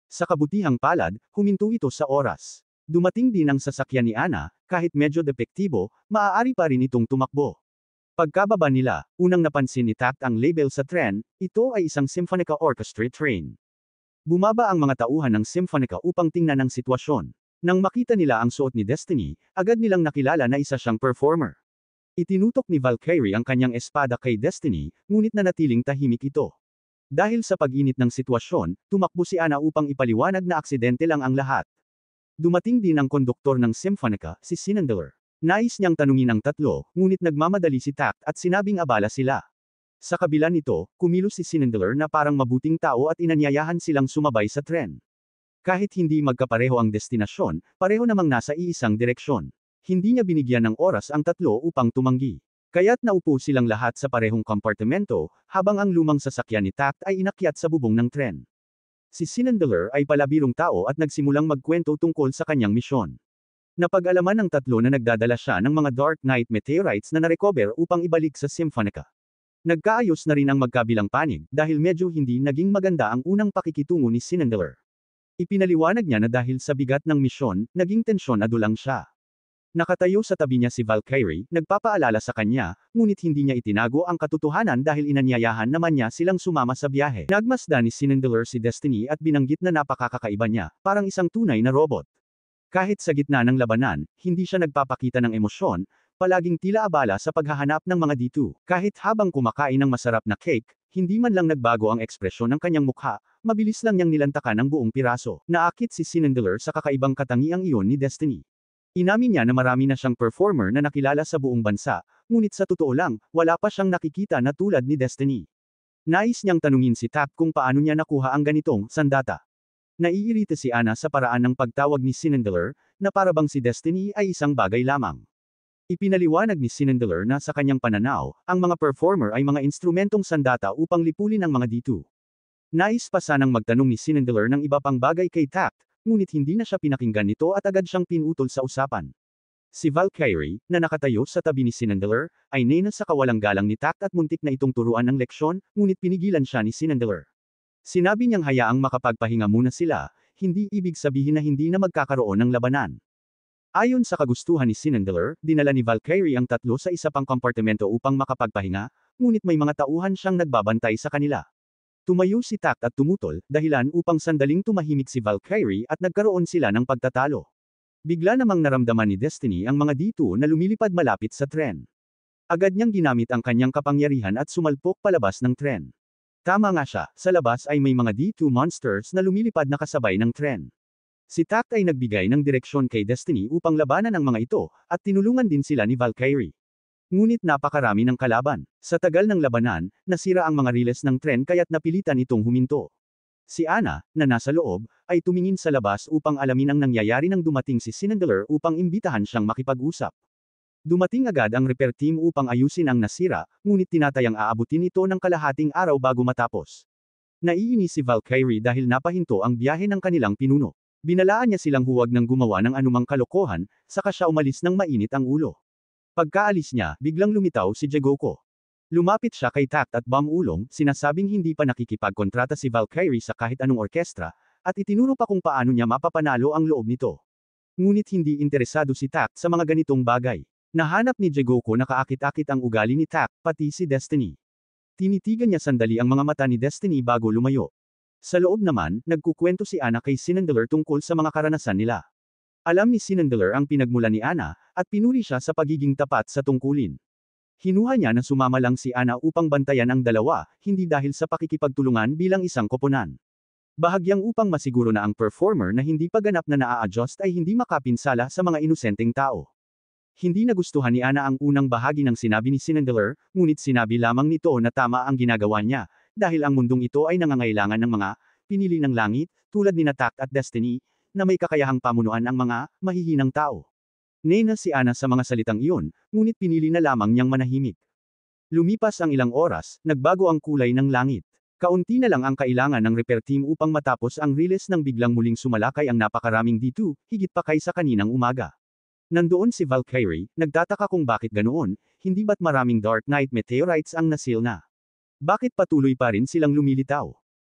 Sa kabutihang palad, huminto ito sa oras. Dumating din ang sasakyan ni Ana, kahit medyo depektibo, maaari pa rin itong tumakbo. Pagkababa nila, unang napansin ni Tak ang label sa tren, ito ay isang Symphonica Orchestra train. Bumaba ang mga tauhan ng Symphonica upang tingnan ang sitwasyon. Nang makita nila ang suot ni Destiny, agad nilang nakilala na isa siyang performer. Itinutok ni Valkyrie ang kanyang espada kay Destiny, ngunit nanatiling tahimik ito. Dahil sa pag-init ng sitwasyon, tumakbo si Ana upang ipaliwanag na aksidente lang ang lahat. Dumating din ang konduktor ng Symphonica, si Sinandalar. Nais niyang tanungin ang tatlo, ngunit nagmamadali si Tak at sinabing abala sila. Sa kabila nito, kumilos si Sinandalar na parang mabuting tao at inanyayahan silang sumabay sa tren. Kahit hindi magkapareho ang destinasyon, pareho namang nasa iisang direksyon. Hindi niya binigyan ng oras ang tatlo upang tumanggi. Kaya't naupo silang lahat sa parehong kompartimento, habang ang lumang sasakyan ni Tak ay inakyat sa bubong ng tren. Si Sinandalar ay palabirong tao at nagsimulang magkwento tungkol sa kanyang misyon. Napag-alaman ng tatlo na nagdadala siya ng mga Dark Knight meteorites na narecover upang ibalik sa Symphonica. Nagkaayos na rin ang magkabilang panig, dahil medyo hindi naging maganda ang unang pakikitungo ni Sinandalar. Ipinaliwanag niya na dahil sa bigat ng misyon, naging tensyonado lang siya. Nakatayo sa tabi niya si Valkyrie, nagpapaalala sa kanya, ngunit hindi niya itinago ang katotohanan dahil inanyayahan naman niya silang sumama sa biyahe. Nagmasdan ni Sinandalar si Destiny at binanggit na napakakakaiba niya, parang isang tunay na robot. Kahit sa gitna ng labanan, hindi siya nagpapakita ng emosyon, palaging tila abala sa paghahanap ng mga D2. Kahit habang kumakain ng masarap na cake, hindi man lang nagbago ang ekspresyon ng kanyang mukha, mabilis lang niyang nilantakan ang buong piraso. Naakit si Sinandalar sa kakaibang katangiang iyon ni Destiny. Inamin niya na marami na siyang performer na nakilala sa buong bansa, ngunit sa totoo lang, wala pa siyang nakikita na tulad ni Destiny. Nais niyang tanungin si Tak kung paano niya nakuha ang ganitong sandata. Naiirita si Ana sa paraan ng pagtawag ni Sinandalar, na parabang si Destiny ay isang bagay lamang. Ipinaliwanag ni Sinandalar na sa kanyang pananaw, ang mga performer ay mga instrumentong sandata upang lipulin ang mga D2. Nais pa sanang magtanong ni Sinandalar ng iba pang bagay kay Tak, ngunit hindi na siya pinakinggan nito at agad siyang pinutol sa usapan. Si Valkyrie, na nakatayo sa tabi ni Sinandalar, ay nena sa kawalang galang ni Tak at muntik na itong turuan ng leksyon, ngunit pinigilan siya ni Sinandalar. Sinabi niyang hayaang makapagpahinga muna sila, hindi ibig sabihin na hindi na magkakaroon ng labanan. Ayon sa kagustuhan ni Sinandalar, dinala ni Valkyrie ang tatlo sa isa pang kompartimento upang makapagpahinga, ngunit may mga tauhan siyang nagbabantay sa kanila. Tumayo si Tak at tumutol, dahilan upang sandaling tumahimik si Valkyrie at nagkaroon sila ng pagtatalo. Bigla namang naramdaman ni Destiny ang mga D2 na lumilipad malapit sa tren. Agad niyang ginamit ang kanyang kapangyarihan at sumalpok palabas ng tren. Tama nga siya, sa labas ay may mga D2 monsters na lumilipad na kasabay ng tren. Si Tak ay nagbigay ng direksyon kay Destiny upang labanan ang mga ito, at tinulungan din sila ni Valkyrie. Ngunit napakarami ng kalaban. Sa tagal ng labanan, nasira ang mga riles ng tren kaya't napilitan itong huminto. Si Ana, na nasa loob, ay tumingin sa labas upang alamin ang nangyayari nang dumating si Sinandalar upang imbitahan siyang makipag-usap. Dumating agad ang repair team upang ayusin ang nasira, ngunit tinatayang aabutin ito ng kalahating araw bago matapos. Naiinis si Valkyrie dahil napahinto ang biyahe ng kanilang pinuno. Binalaan niya silang huwag nang gumawa ng anumang kalokohan, saka siya umalis nang mainit ang ulo. Pagkaalis niya, biglang lumitaw si Jegoko. Lumapit siya kay Tak at Bam-ulong, sinasabing hindi pa nakikipagkontrata si Valkyrie sa kahit anong orkestra, at itinuro pa kung paano niya mapapanalo ang loob nito. Ngunit hindi interesado si Tak sa mga ganitong bagay. Nahanap ni Jegoko na kaakit-akit ang ugali ni Tak, pati si Destiny. Tinitigan niya sandali ang mga mata ni Destiny bago lumayo. Sa loob naman, nagkukwento si Ana kay Sinandalar tungkol sa mga karanasan nila. Alam ni Sinandalar ang pinagmula ni Ana, at pinuri siya sa pagiging tapat sa tungkulin. Hinuha niya na sumama lang si Ana upang bantayan ang dalawa, hindi dahil sa pakikipagtulungan bilang isang koponan. Bahagyang upang masiguro na ang performer na hindi pa ganap na naa-adjust ay hindi makapinsala sa mga inosenteng tao. Hindi nagustuhan ni Ana ang unang bahagi ng sinabi ni Sinandler, ngunit sinabi lamang nito na tama ang ginagawa niya, dahil ang mundong ito ay nangangailangan ng mga pinili ng langit, tulad ni Tact at Destiny, na may kakayahang pamunuan ang mga mahihinang tao. Nena si Ana sa mga salitang iyon, ngunit pinili na lamang niyang manahimik. Lumipas ang ilang oras, nagbago ang kulay ng langit. Kaunti na lang ang kailangan ng repair team upang matapos ang release nang biglang muling sumalakay ang napakaraming D2, higit pa kaysa kaninang umaga. Nandoon si Valkyrie, nagtataka kung bakit ganoon, hindi ba't maraming Dark Knight meteorites ang nasil na? Bakit patuloy pa rin silang lumilitaw?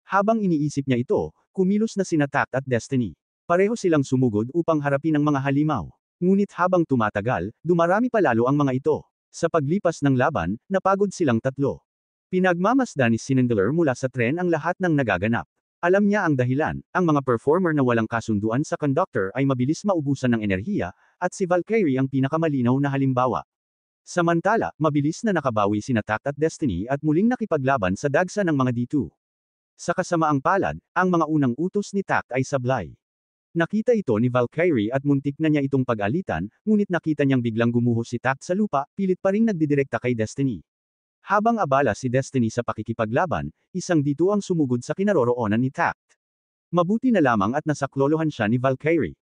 Habang iniisip niya ito, kumilos na sina Tact at Destiny. Pareho silang sumugod upang harapin ang mga halimaw. Ngunit habang tumatagal, dumarami pa lalo ang mga ito. Sa paglipas ng laban, napagod silang tatlo. Pinagmamasdan ni Sinandler mula sa tren ang lahat ng nagaganap. Alam niya ang dahilan, ang mga performer na walang kasunduan sa conductor ay mabilis maubusan ng enerhiya, at si Valkyrie ang pinakamalinaw na halimbawa. Samantala, mabilis na nakabawi sina Tact at Destiny at muling nakipaglaban sa dagsa ng mga D2. Sa kasamaang palad, ang mga unang utos ni Tact ay sablay. Nakita ito ni Valkyrie at muntik na niya itong pag-alitan, ngunit nakita niyang biglang gumuho si Tact sa lupa, pilit pa ring nagdidirekta kay Destiny. Habang abala si Destiny sa pakikipaglaban, isang dito ang sumugod sa kinaroroonan ni Tact. Mabuti na lamang at nasaklolohan siya ni Valkyrie.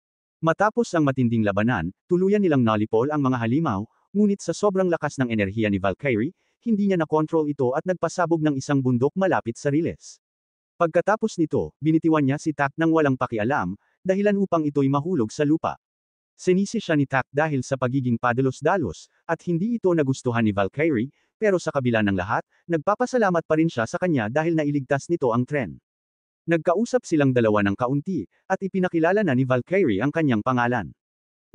Matapos ang matinding labanan, tuluyan nilang nalipol ang mga halimaw, ngunit sa sobrang lakas ng enerhiya ni Valkyrie, hindi niya nakontrol ito at nagpasabog ng isang bundok malapit sa riles. Pagkatapos nito, binitiwan niya si Tact nang walang pakialam, dahilan upang ito'y mahulog sa lupa. Sinisi siya ni Tact dahil sa pagiging padalos-dalos, at hindi ito nagustuhan ni Valkyrie, pero sa kabila ng lahat, nagpapasalamat pa rin siya sa kanya dahil nailigtas nito ang tren. Nagkausap silang dalawa ng kaunti, at ipinakilala na ni Valkyrie ang kanyang pangalan.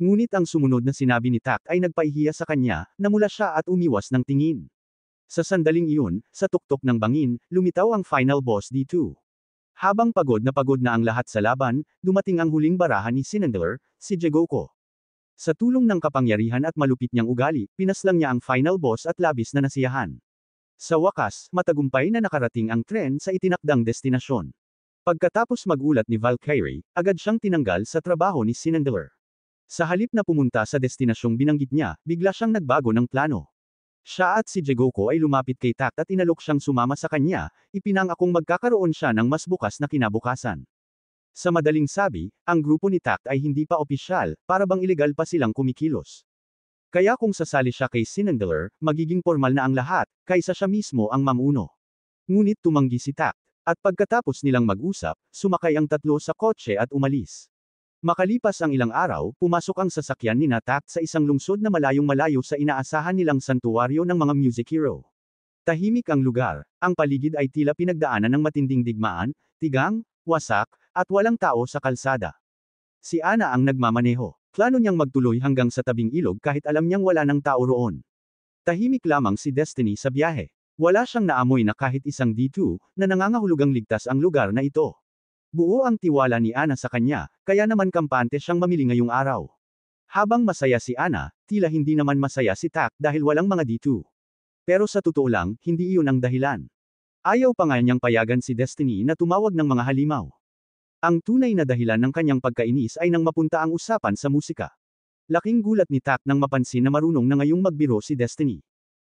Ngunit ang sumunod na sinabi ni Tact ay nagpaihiya sa kanya, namula siya at umiwas ng tingin. Sa sandaling iyon, sa tuktok ng bangin, lumitaw ang final boss D2. Habang pagod na ang lahat sa laban, dumating ang huling barahan ni Sinandler, si Jegoko. Sa tulong ng kapangyarihan at malupit niyang ugali, pinaslang niya ang final boss at labis na nasiyahan. Sa wakas, matagumpay na nakarating ang tren sa itinakdang destinasyon. Pagkatapos magulat ni Valkyrie, agad siyang tinanggal sa trabaho ni Sinandler. Sa halip na pumunta sa destinasyong binanggit niya, bigla siyang nagbago ng plano. Siya at si Jegoko ay lumapit kay Tact at inalok siyang sumama sa kanya, ipinangakong magkakaroon siya ng mas bukas na kinabukasan. Sa madaling sabi, ang grupo ni Tact ay hindi pa opisyal, para bang ilegal pa silang kumikilos. Kaya kung sasali siya kay Sinandler, magiging formal na ang lahat, kaysa siya mismo ang mamuno. Ngunit tumanggi si Tact, at pagkatapos nilang mag-usap, sumakay ang tatlo sa kotse at umalis. Makalipas ang ilang araw, pumasok ang sasakyan ni Tact sa isang lungsod na malayong-malayo sa inaasahan nilang santuwaryo ng mga music hero. Tahimik ang lugar, ang paligid ay tila pinagdaanan ng matinding digmaan, tigang, wasak, at walang tao sa kalsada. Si Ana ang nagmamaneho. Plano niyang magtuloy hanggang sa tabing ilog kahit alam niyang wala ng tao roon. Tahimik lamang si Destiny sa biyahe. Wala siyang naamoy na kahit isang D2, na nangangahulugang ligtas ang lugar na ito. Buo ang tiwala ni Ana sa kanya, kaya naman kampante siyang mamili ngayong araw. Habang masaya si Ana, tila hindi naman masaya si Tact dahil walang mga D2. Pero sa totoo lang, hindi iyon ang dahilan. Ayaw pa nga niyang payagan si Destiny na tumawag ng mga halimaw. Ang tunay na dahilan ng kanyang pagkainis ay nang mapunta ang usapan sa musika. Laking gulat ni Tact nang mapansin na marunong na ngayong magbiro si Destiny.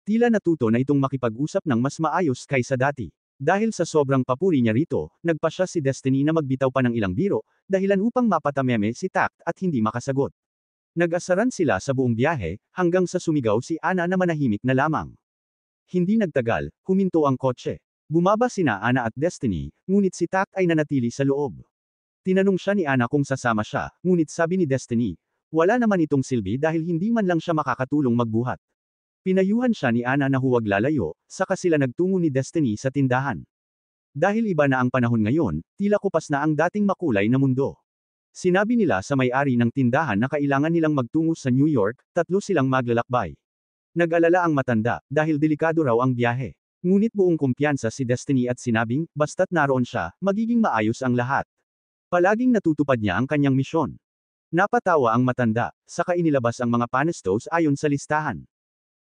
Tila natuto na itong makipag-usap ng mas maayos kaysa dati. Dahil sa sobrang papuri niya rito, nagpa siya si Destiny na magbitaw pa ng ilang biro, dahilan upang mapatameme si Tact at hindi makasagot. Nag-asaran sila sa buong biyahe, hanggang sa sumigaw si Ana na manahimik na lamang. Hindi nagtagal, huminto ang kotse. Bumaba sina Ana at Destiny, ngunit si Tact ay nanatili sa loob. Tinanong siya ni Ana kung sasama siya, ngunit sabi ni Destiny, wala naman itong silbi dahil hindi man lang siya makakatulong magbuhat. Pinayuhan siya ni Ana na huwag lalayo, saka sila nagtungo ni Destiny sa tindahan. Dahil iba na ang panahon ngayon, tila kupas na ang dating makulay na mundo. Sinabi nila sa may-ari ng tindahan na kailangan nilang magtungo sa New York, tatlo silang maglalakbay. Nag-alala ang matanda, dahil delikado raw ang biyahe. Ngunit buong kumpiyansa si Destiny at sinabing, basta't naroon siya, magiging maayos ang lahat. Palaging natutupad niya ang kanyang misyon. Napatawa ang matanda, saka inilabas ang mga panestos ayon sa listahan.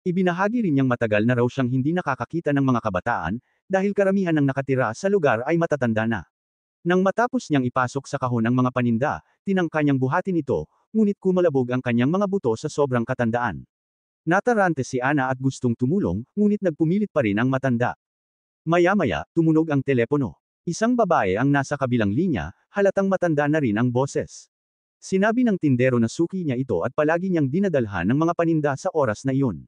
Ibinahagi rin niyang matagal na raw siyang hindi nakakakita ng mga kabataan, dahil karamihan ng nakatira sa lugar ay matatanda na. Nang matapos niyang ipasok sa kahon ang mga paninda, tinangka niyang buhatin ito, ngunit kumalabog ang kanyang mga buto sa sobrang katandaan. Natarante si Ana at gustong tumulong, ngunit nagpumilit pa rin ang matanda. Maya-maya, tumunog ang telepono. Isang babae ang nasa kabilang linya, halatang matanda na rin ang boses. Sinabi ng tindero na suki niya ito at palagi niyang dinadalhan ng mga paninda sa oras na iyon.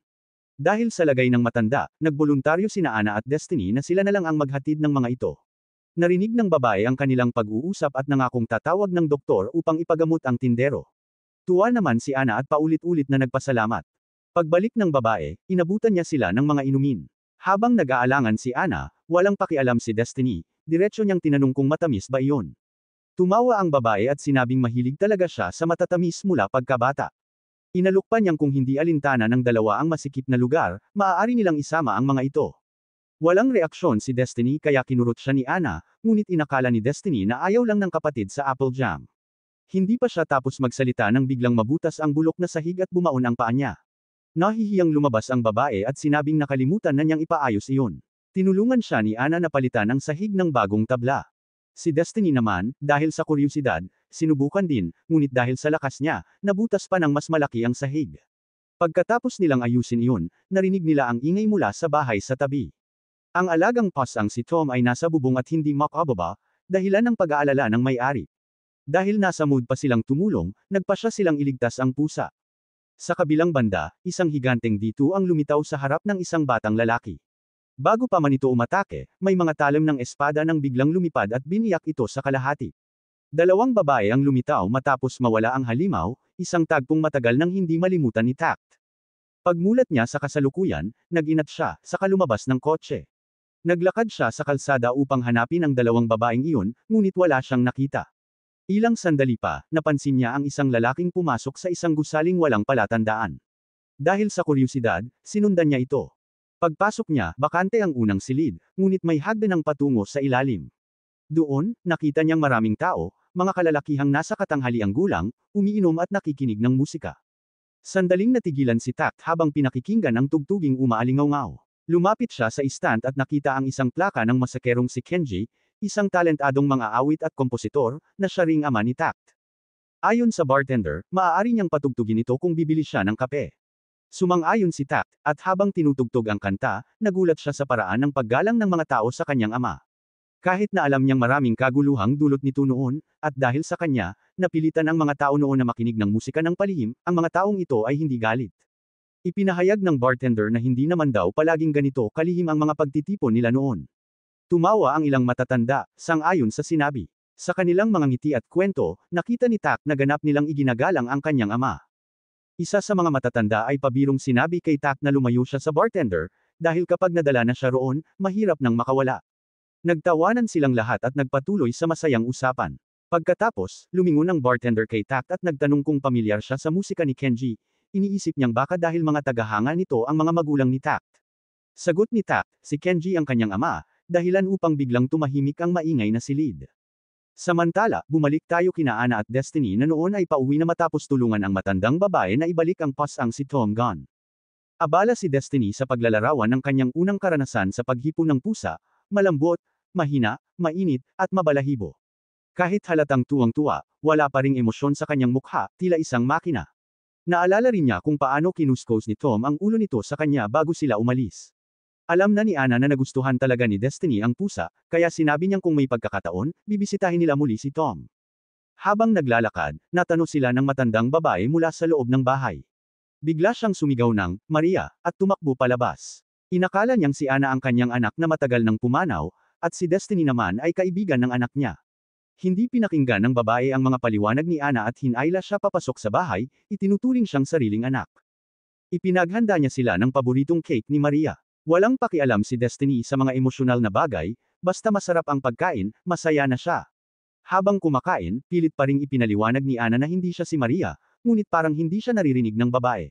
Dahil sa lagay ng matanda, nagboluntaryo sina Ana at Destiny na sila na lang ang maghatid ng mga ito. Narinig ng babae ang kanilang pag-uusap at nangakong tatawag ng doktor upang ipagamot ang tindero. Tuwa naman si Ana at paulit-ulit na nagpasalamat. Pagbalik ng babae, inabutan niya sila ng mga inumin. Habang nag-aalangan si Ana, walang pakialam si Destiny, diretso niyang tinanong kung matamis ba iyon. Tumawa ang babae at sinabing mahilig talaga siya sa matatamis mula pagkabata. Inalok pa niyang kung hindi alintana ng dalawa ang masikip na lugar, maaari nilang isama ang mga ito. Walang reaksyon si Destiny kaya kinurot siya ni Ana, ngunit inakala ni Destiny na ayaw lang ng kapatid sa apple jam. Hindi pa siya tapos magsalita nang biglang mabutas ang bulok na sahig at bumaon ang paa niya. Nahihiyang lumabas ang babae at sinabing nakalimutan na niyang ipaayos iyon. Tinulungan siya ni Ana na palitan ang sahig ng bagong tabla. Si Destiny naman, dahil sa kuryosidad, sinubukan din, ngunit dahil sa lakas niya, nabutas pa ng mas malaki ang sahig. Pagkatapos nilang ayusin iyon, narinig nila ang ingay mula sa bahay sa tabi. Ang alagang pasang si Tom ay nasa bubong at hindi makababa, dahilan ng pag-aalala ng may-ari. Dahil nasa mood pa silang tumulong, nagpasya silang iligtas ang pusa. Sa kabilang banda, isang higanteng dito ang lumitaw sa harap ng isang batang lalaki. Bago pa man ito umatake, may mga talim ng espada nang biglang lumipad at biniyak ito sa kalahati. Dalawang babae ang lumitaw matapos mawala ang halimaw, isang tagpong matagal nang hindi malimutan ni Tact. Pagmulat niya sa kasalukuyan, nag-inat siya, saka lumabas ng kotse. Naglakad siya sa kalsada upang hanapin ang dalawang babaeng iyon, ngunit wala siyang nakita. Ilang sandali pa, napansin niya ang isang lalaking pumasok sa isang gusaling walang palatandaan. Dahil sa kuryosidad, sinundan niya ito. Pagpasok niya, bakante ang unang silid, ngunit may hagdanang patungo sa ilalim. Doon, nakita niyang maraming tao, mga kalalakihang nasa katanghaliang gulang, umiinom at nakikinig ng musika. Sandaling natigilan si Tact habang pinakikinggan ang tugtuging umaalingaw-ngaw. Lumapit siya sa stand at nakita ang isang plaka ng masakerong si Kenji, isang talentadong mga awit at kompositor, na siya ring ama ni Tact. Ayon sa bartender, maaari niyang patugtugin ito kung bibili siya ng kape. Sumang-ayon si Tact, at habang tinutugtog ang kanta, nagulat siya sa paraan ng paggalang ng mga tao sa kanyang ama. Kahit na alam niyang maraming kaguluhang dulot nito noon, at dahil sa kanya, napilitan ang mga tao noon na makinig ng musika ng palihim, ang mga taong ito ay hindi galit. Ipinahayag ng bartender na hindi naman daw palaging ganito kalihim ang mga pagtitipon nila noon. Tumawa ang ilang matatanda, sang-ayon sa sinabi. Sa kanilang mga ngiti at kwento, nakita ni Tact na ganap nilang iginagalang ang kanyang ama. Isa sa mga matatanda ay pabirong sinabi kay Tact na lumayo siya sa bartender, dahil kapag nadala na siya roon, mahirap nang makawala. Nagtawanan silang lahat at nagpatuloy sa masayang usapan. Pagkatapos, lumingon ang bartender kay Tact at nagtanong kung pamilyar siya sa musika ni Kenji, iniisip niyang baka dahil mga tagahanga nito ang mga magulang ni Tact. Sagot ni Tact, si Kenji ang kanyang ama, dahilan upang biglang tumahimik ang maingay na silid. Samantala, bumalik tayo kina Ana at Destiny na noon ay pauwi na matapos tulungan ang matandang babae na ibalik ang pasang si Tom Gunn. Abala si Destiny sa paglalarawan ng kanyang unang karanasan sa paghipon ng pusa, malambot, mahina, mainit, at mabalahibo. Kahit halatang tuwang-tuwa, wala pa ring emosyon sa kanyang mukha, tila isang makina. Naalala rin niya kung paano kinuskos ni Tom ang ulo nito sa kanya bago sila umalis. Alam na ni Ana na nagustuhan talaga ni Destiny ang pusa, kaya sinabi niyang kung may pagkakataon, bibisitahin nila muli si Tom. Habang naglalakad, natano sila ng matandang babae mula sa loob ng bahay. Bigla siyang sumigaw ng, Maria, at tumakbo palabas. Inakala niyang si Ana ang kanyang anak na matagal nang pumanaw, at si Destiny naman ay kaibigan ng anak niya. Hindi pinakinggan ng babae ang mga paliwanag ni Ana at hinayla siya papasok sa bahay, itinuturing siyang sariling anak. Ipinaghanda niya sila ng paboritong cake ni Maria. Walang pakialam si Destiny sa mga emosyonal na bagay, basta masarap ang pagkain, masaya na siya. Habang kumakain, pilit pa ring ipinaliwanag ni Ana na hindi siya si Maria, ngunit parang hindi siya naririnig ng babae.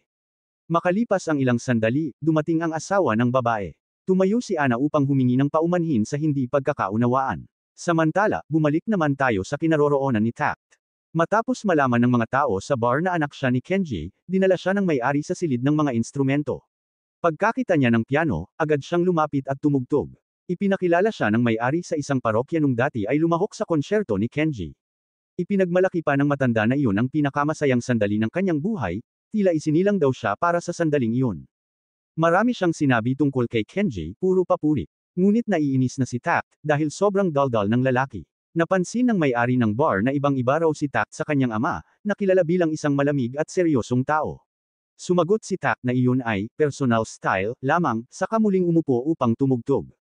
Makalipas ang ilang sandali, dumating ang asawa ng babae. Tumayo si Ana upang humingi ng paumanhin sa hindi pagkakaunawaan. Samantala, bumalik naman tayo sa kinaroroonan ni Tact. Matapos malaman ng mga tao sa bar na anak siya ni Kenji, dinala siya ng may-ari sa silid ng mga instrumento. Pagkakita niya ng piano, agad siyang lumapit at tumugtog. Ipinakilala siya ng may-ari sa isang parokya nung dati ay lumahok sa konsyerto ni Kenji. Ipinagmalaki pa ng matanda na iyon ang pinakamasayang sandali ng kanyang buhay, tila isinilang daw siya para sa sandaling iyon. Marami siyang sinabi tungkol kay Kenji, puro papuri. Ngunit naiinis na si Tact, dahil sobrang daldal ng lalaki. Napansin ng may-ari ng bar na ibang-iba raw si Tact sa kanyang ama, na kilala bilang isang malamig at seryosong tao. Sumagot si Tact na iyon ay, personal style, lamang, saka muling umupo upang tumugtog.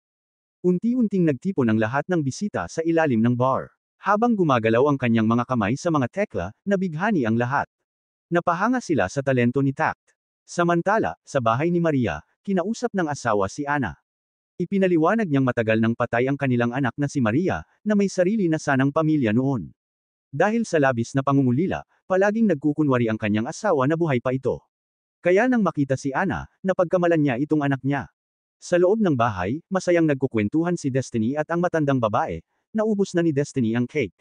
Unti-unting nagtipon ang lahat ng bisita sa ilalim ng bar. Habang gumagalaw ang kanyang mga kamay sa mga tekla, nabighani ang lahat. Napahanga sila sa talento ni Tact. Samantala, sa bahay ni Maria, kinausap ng asawa si Ana. Ipinaliwanag niyang matagal nang patay ang kanilang anak na si Maria, na may sarili na sanang pamilya noon. Dahil sa labis na pangungulila, palaging nagkukunwari ang kanyang asawa na buhay pa ito. Kaya nang makita si Ana, napagkamalan niya itong anak niya. Sa loob ng bahay, masayang nagkukwentuhan si Destiny at ang matandang babae, naubos na ni Destiny ang cake.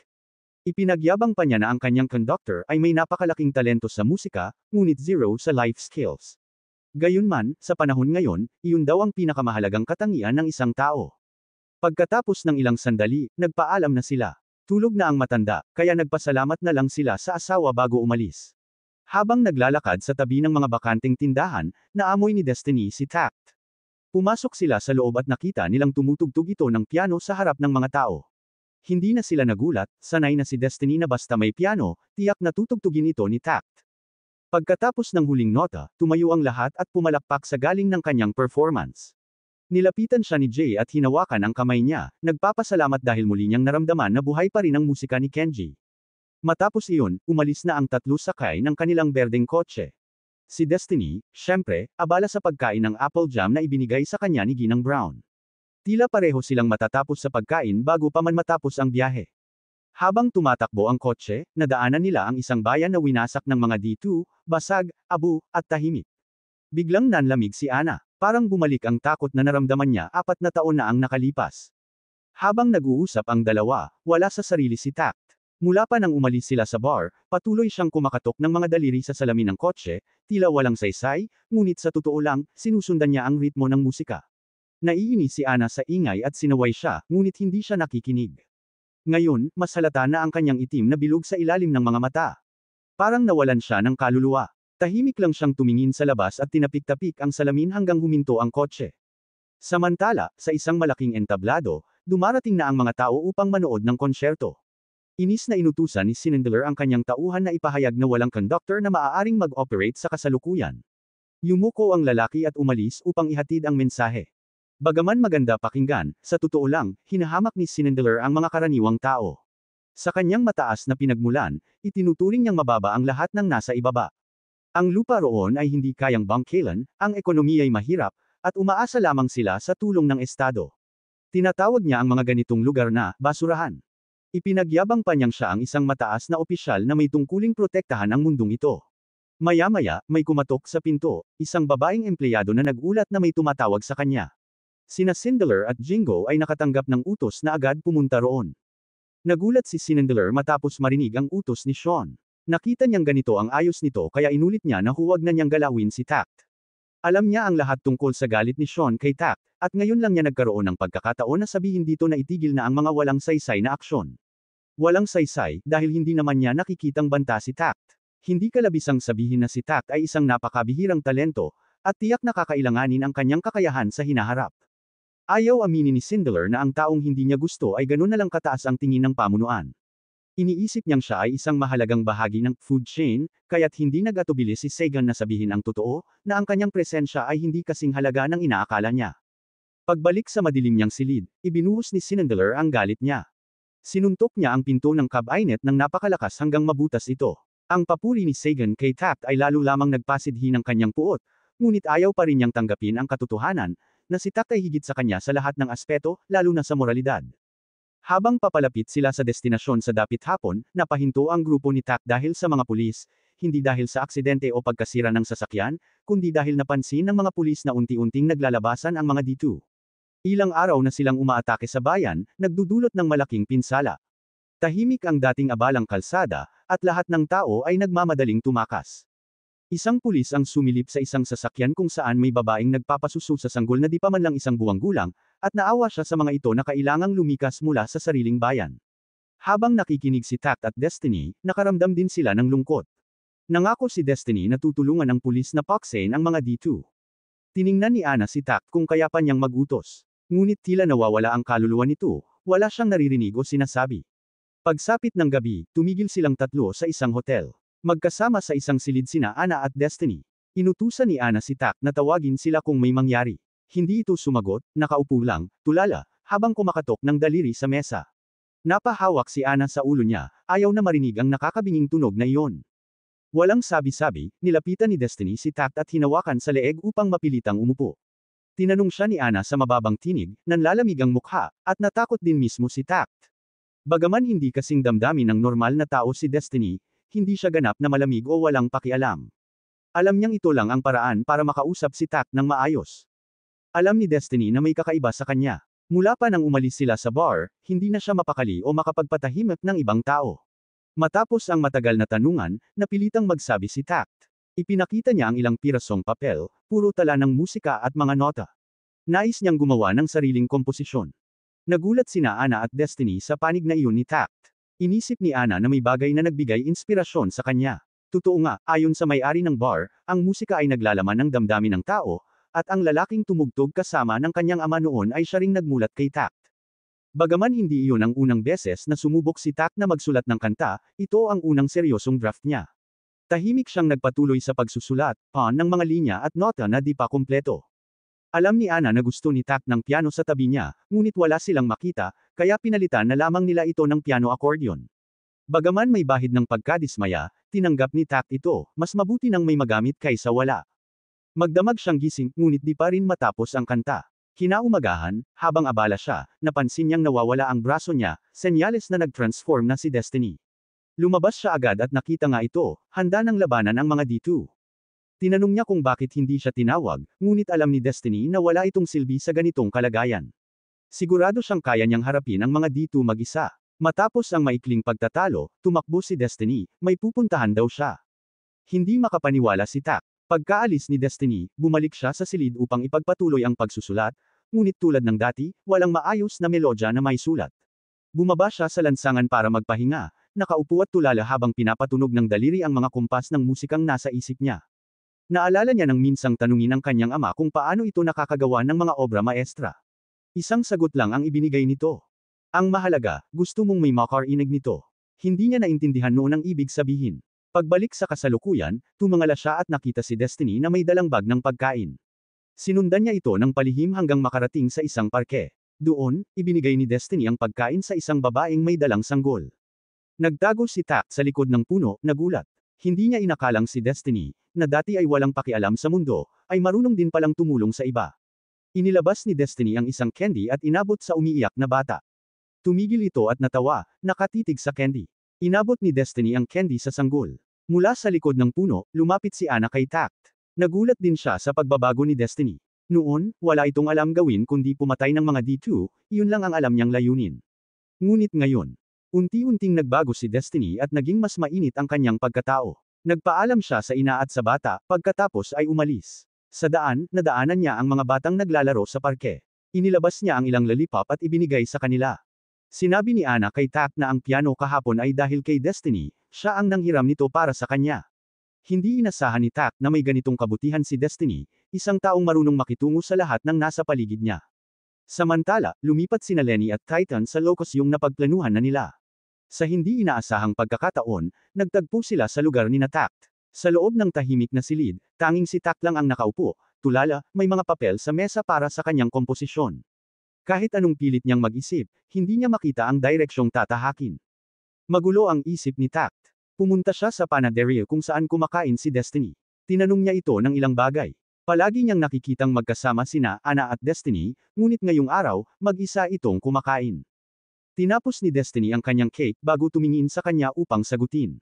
Ipinagyabang pa niya na ang kanyang conductor ay may napakalaking talento sa musika, ngunit zero sa life skills. Gayunman, sa panahon ngayon, iyon daw ang pinakamahalagang katangian ng isang tao. Pagkatapos ng ilang sandali, nagpaalam na sila. Tulog na ang matanda, kaya nagpasalamat na lang sila sa asawa bago umalis. Habang naglalakad sa tabi ng mga bakanteng tindahan, naamoy ni Destiny si Tact. Pumasok sila sa loob at nakita nilang tumutugtog ito ng piano sa harap ng mga tao. Hindi na sila nagulat, sanay na si Destiny na basta may piano, tiyak na tutugtugin ito ni Tact. Pagkatapos ng huling nota, tumayo ang lahat at pumalakpak sa galing ng kanyang performance. Nilapitan siya ni Jay at hinawakan ang kamay niya, nagpapasalamat dahil muli niyang naramdaman na buhay pa rin ang musika ni Kenji. Matapos iyon, umalis na ang tatlo sakay ng kanilang berdeng kotse. Si Destiny, syempre, abala sa pagkain ng apple jam na ibinigay sa kanya ni Ginang Brown. Tila pareho silang matatapos sa pagkain bago pa man matapos ang biyahe. Habang tumatakbo ang kotse, nadaanan nila ang isang bayan na winasak ng mga D2, basag, abo, at tahimik. Biglang nanlamig si Ana, parang bumalik ang takot na naramdaman niya 4 na taon na ang nakalipas. Habang nag-uusap ang dalawa, wala sa sarili si Tact. Mula pa nang umalis sila sa bar, patuloy siyang kumakatok ng mga daliri sa salamin ng kotse, tila walang saysay, ngunit sa totoo lang, sinusundan niya ang ritmo ng musika. Naiinis si Ana sa ingay at sinaway siya, ngunit hindi siya nakikinig. Ngayon, mas halata na ang kanyang itim na bilog sa ilalim ng mga mata. Parang nawalan siya ng kaluluwa. Tahimik lang siyang tumingin sa labas at tinapik-tapik ang salamin hanggang huminto ang kotse. Samantala, sa isang malaking entablado, dumarating na ang mga tao upang manood ng konsyerto. Inis na inutusan ni Sinendler ang kanyang tauhan na ipahayag na walang conductor na maaaring mag-operate sa kasalukuyan. Yumuko ang lalaki at umalis upang ihatid ang mensahe. Bagaman maganda pakinggan, sa totoo lang, hinahamak ni Sinendler ang mga karaniwang tao. Sa kanyang mataas na pinagmulan, itinuturing niyang mababa ang lahat ng nasa ibaba. Ang lupa roon ay hindi kayang bangkilan, ang ekonomiya ay mahirap, at umaasa lamang sila sa tulong ng Estado. Tinatawag niya ang mga ganitong lugar na basurahan. Ipinagyabang pa niyang siya ang isang mataas na opisyal na may tungkuling protektahan ang mundong ito. Maya-maya, may kumatok sa pinto, isang babaeng empleyado na nagulat na may tumatawag sa kanya. Sina Sindelar at Jingo ay nakatanggap ng utos na agad pumunta roon. Nagulat si Sindelar matapos marinig ang utos ni Sean. Nakita niyang ganito ang ayos nito kaya inulit niya na huwag na niyang galawin si Tact. Alam niya ang lahat tungkol sa galit ni Sean kay Tact, at ngayon lang niya nagkaroon ng pagkakataon na sabihin dito na itigil na ang mga walang saysay na aksyon. Walang saysay, dahil hindi naman niya nakikitang banta si Tact. Hindi kalabisang sabihin na si Tact ay isang napakabihirang talento, at tiyak na kakailanganin ang kanyang kakayahan sa hinaharap. Ayaw aminin ni Sindelar na ang taong hindi niya gusto ay ganun na lang kataas ang tingin ng pamunuan. Iniisip niyang siya ay isang mahalagang bahagi ng food chain, kaya't hindi nag-atubili si Sagan na sabihin ang totoo, na ang kanyang presensya ay hindi kasing halaga ng inaakala niya. Pagbalik sa madilim niyang silid, ibinuhos ni Sindelar ang galit niya. Sinuntok niya ang pinto ng cabinet ng napakalakas hanggang mabutas ito. Ang papuri ni Sagan kay Tact ay lalo lamang nagpasidhi ng kanyang puot, ngunit ayaw pa rin niyang tanggapin ang katotohanan, na si Tact ay higit sa kanya sa lahat ng aspeto, lalo na sa moralidad. Habang papalapit sila sa destinasyon sa dapit hapon, napahinto ang grupo ni Tact dahil sa mga pulis, hindi dahil sa aksidente o pagkasira ng sasakyan, kundi dahil napansin ng mga pulis na unti-unting naglalabasan ang mga D2. Ilang araw na silang umaatake sa bayan, nagdudulot ng malaking pinsala. Tahimik ang dating abalang kalsada, at lahat ng tao ay nagmamadaling tumakas. Isang pulis ang sumilip sa isang sasakyan kung saan may babaeng nagpapasuso sa sanggol na di pa man lang isang buwang gulang, at naawa siya sa mga ito na kailangang lumikas mula sa sariling bayan. Habang nakikinig si Tact at Destiny, nakaramdam din sila ng lungkot. Nangako si Destiny na tutulungan ang pulis na paksain ang mga D2. Tiningnan ni Ana si Tact kung kaya pa niyang magutos. Ngunit tila nawawala ang kaluluwa nito, wala siyang naririnig o sinasabi. Pagsapit ng gabi, tumigil silang tatlo sa isang hotel. Magkasama sa isang silid sina Ana at Destiny. Inutusan ni Ana si Tact na tawagin sila kung may mangyari. Hindi ito sumagot, nakaupo lang, tulala, habang kumakatok ng daliri sa mesa. Napahawak si Ana sa ulo niya, ayaw na marinig ang nakakabinging tunog na iyon. Walang sabi-sabi, nilapitan ni Destiny si Tact at hinawakan sa leeg upang mapilitang umupo. Tinanong siya ni Ana sa mababang tinig, nanlalamig ang mukha, at natakot din mismo si Tact. Bagaman hindi kasing damdamin ng normal na tao si Destiny, hindi siya ganap na malamig o walang pakialam. Alam niyang ito lang ang paraan para makausap si Tact ng maayos. Alam ni Destiny na may kakaiba sa kanya. Mula pa nang umalis sila sa bar, hindi na siya mapakali o makapagpatahimik ng ibang tao. Matapos ang matagal na tanungan, napilitang magsabi si Tact. Ipinakita niya ang ilang pirasong papel, puro tala ng musika at mga nota. Nais niyang gumawa ng sariling komposisyon. Nagulat sina Ana at Destiny sa panig na iyon ni Tact. Inisip ni Ana na may bagay na nagbigay inspirasyon sa kanya. Totoo nga, ayon sa may-ari ng bar, ang musika ay naglalaman ng damdamin ng tao, at ang lalaking tumugtog kasama ng kanyang ama noon ay siya ring nagmulat kay Tact. Bagaman hindi iyon ang unang beses na sumubok si Tact na magsulat ng kanta, ito ang unang seryosong draft niya. Tahimik siyang nagpatuloy sa pagsusulat, ng mga linya at nota na di pa kumpleto. Alam ni Ana na gusto ni Tact ng piano sa tabi niya, ngunit wala silang makita, kaya pinalitan na lamang nila ito ng piano accordion. Bagaman may bahid ng pagkadismaya, tinanggap ni Tact ito, mas mabuti nang may magamit kaysa wala. Magdamag siyang gising, ngunit di pa rin matapos ang kanta. Kinaumagahan, habang abala siya, napansin niyang nawawala ang braso niya, senyales na nag-transform na si Destiny. Lumabas siya agad at nakita nga ito, handa ng labanan ang mga D2. Tinanong niya kung bakit hindi siya tinawag, ngunit alam ni Destiny na wala itong silbi sa ganitong kalagayan. Sigurado siyang kaya niyang harapin ang mga D2 mag-isa. Matapos ang maikling pagtatalo, tumakbo si Destiny, may pupuntahan daw siya. Hindi makapaniwala si Tact. Pagkaalis ni Destiny, bumalik siya sa silid upang ipagpatuloy ang pagsusulat, ngunit tulad ng dati, walang maayos na melodya na may sulat. Bumaba siya sa lansangan para magpahinga, nakaupo at tulala habang pinapatunog ng daliri ang mga kumpas ng musikang nasa isip niya. Naalala niya nang minsang tanungin ang kanyang ama kung paano ito nakakagawa ng mga obra maestra. Isang sagot lang ang ibinigay nito. Ang mahalaga, gusto mong may makarinig nito. Hindi niya naintindihan noon ang ibig sabihin. Pagbalik sa kasalukuyan, tumangala siya at nakita si Destiny na may dalang bag ng pagkain. Sinundan niya ito ng palihim hanggang makarating sa isang parke. Doon, ibinigay ni Destiny ang pagkain sa isang babaeng may dalang sanggol. Nagtago si Tact sa likod ng puno, nagulat. Hindi niya inakalang si Destiny, na dati ay walang pakialam sa mundo, ay marunong din palang tumulong sa iba. Inilabas ni Destiny ang isang candy at inabot sa umiiyak na bata. Tumigil ito at natawa, nakatitig sa candy. Inabot ni Destiny ang candy sa sanggol. Mula sa likod ng puno, lumapit si Ana kay Tact. Nagulat din siya sa pagbabago ni Destiny. Noon, wala itong alam gawin kundi pumatay ng mga D2, iyon lang ang alam niyang layunin. Ngunit ngayon, unti-unting nagbago si Destiny at naging mas mainit ang kanyang pagkatao. Nagpaalam siya sa ina at sa bata, pagkatapos ay umalis. Sa daan, nadaanan niya ang mga batang naglalaro sa parke. Inilabas niya ang ilang lollipop at ibinigay sa kanila. Sinabi ni Ana kay Tact na ang piano kahapon ay dahil kay Destiny, siya ang nanghiram nito para sa kanya. Hindi inasahan ni Tact na may ganitong kabutihan si Destiny, isang taong marunong makitungo sa lahat ng nasa paligid niya. Samantala, lumipat sina Lenny at Titan sa locus yung napagplanuhan na nila. Sa hindi inaasahang pagkakataon, nagtagpo sila sa lugar ni Tact. Sa loob ng tahimik na silid, tanging si Tact lang ang nakaupo, tulala, may mga papel sa mesa para sa kanyang komposisyon. Kahit anong pilit niyang mag-isip, hindi niya makita ang direksyong tatahakin. Magulo ang isip ni Tact. Pumunta siya sa panaderia kung saan kumakain si Destiny. Tinanong niya ito ng ilang bagay. Palagi niyang nakikitang magkasama sina Ana at Destiny, ngunit ngayong araw, mag-isa itong kumakain. Tinapos ni Destiny ang kanyang cake bago tumingin sa kanya upang sagutin.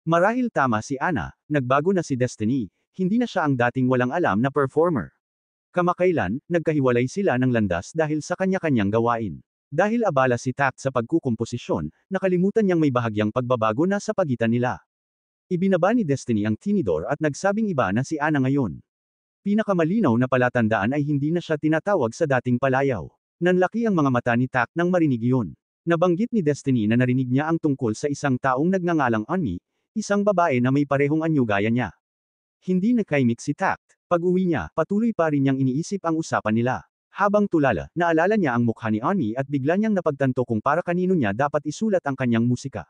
Marahil tama si Ana, nagbago na si Destiny, hindi na siya ang dating walang alam na performer. Kamakailan, nagkahiwalay sila ng landas dahil sa kanya-kanyang gawain. Dahil abala si Tact sa pagkukomposisyon, nakalimutan niyang may bahagyang pagbabago na sa pagitan nila. Ibinaba ni Destiny ang tinidor at nagsabing iba na si Ana ngayon. Pinakamalinaw na palatandaan ay hindi na siya tinatawag sa dating palayaw. Nanlaki ang mga mata ni Tak nang marinig iyon. Nabanggit ni Destiny na narinig niya ang tungkol sa isang taong nagngangalang Anmi, isang babae na may parehong anyo gaya niya. Hindi nakaimik si Tak. Pag-uwi niya, patuloy pa rin niyang iniisip ang usapan nila. Habang tulala, naalala niya ang mukha ni Anmi at bigla niyang napagtanto kung para kanino niya dapat isulat ang kanyang musika.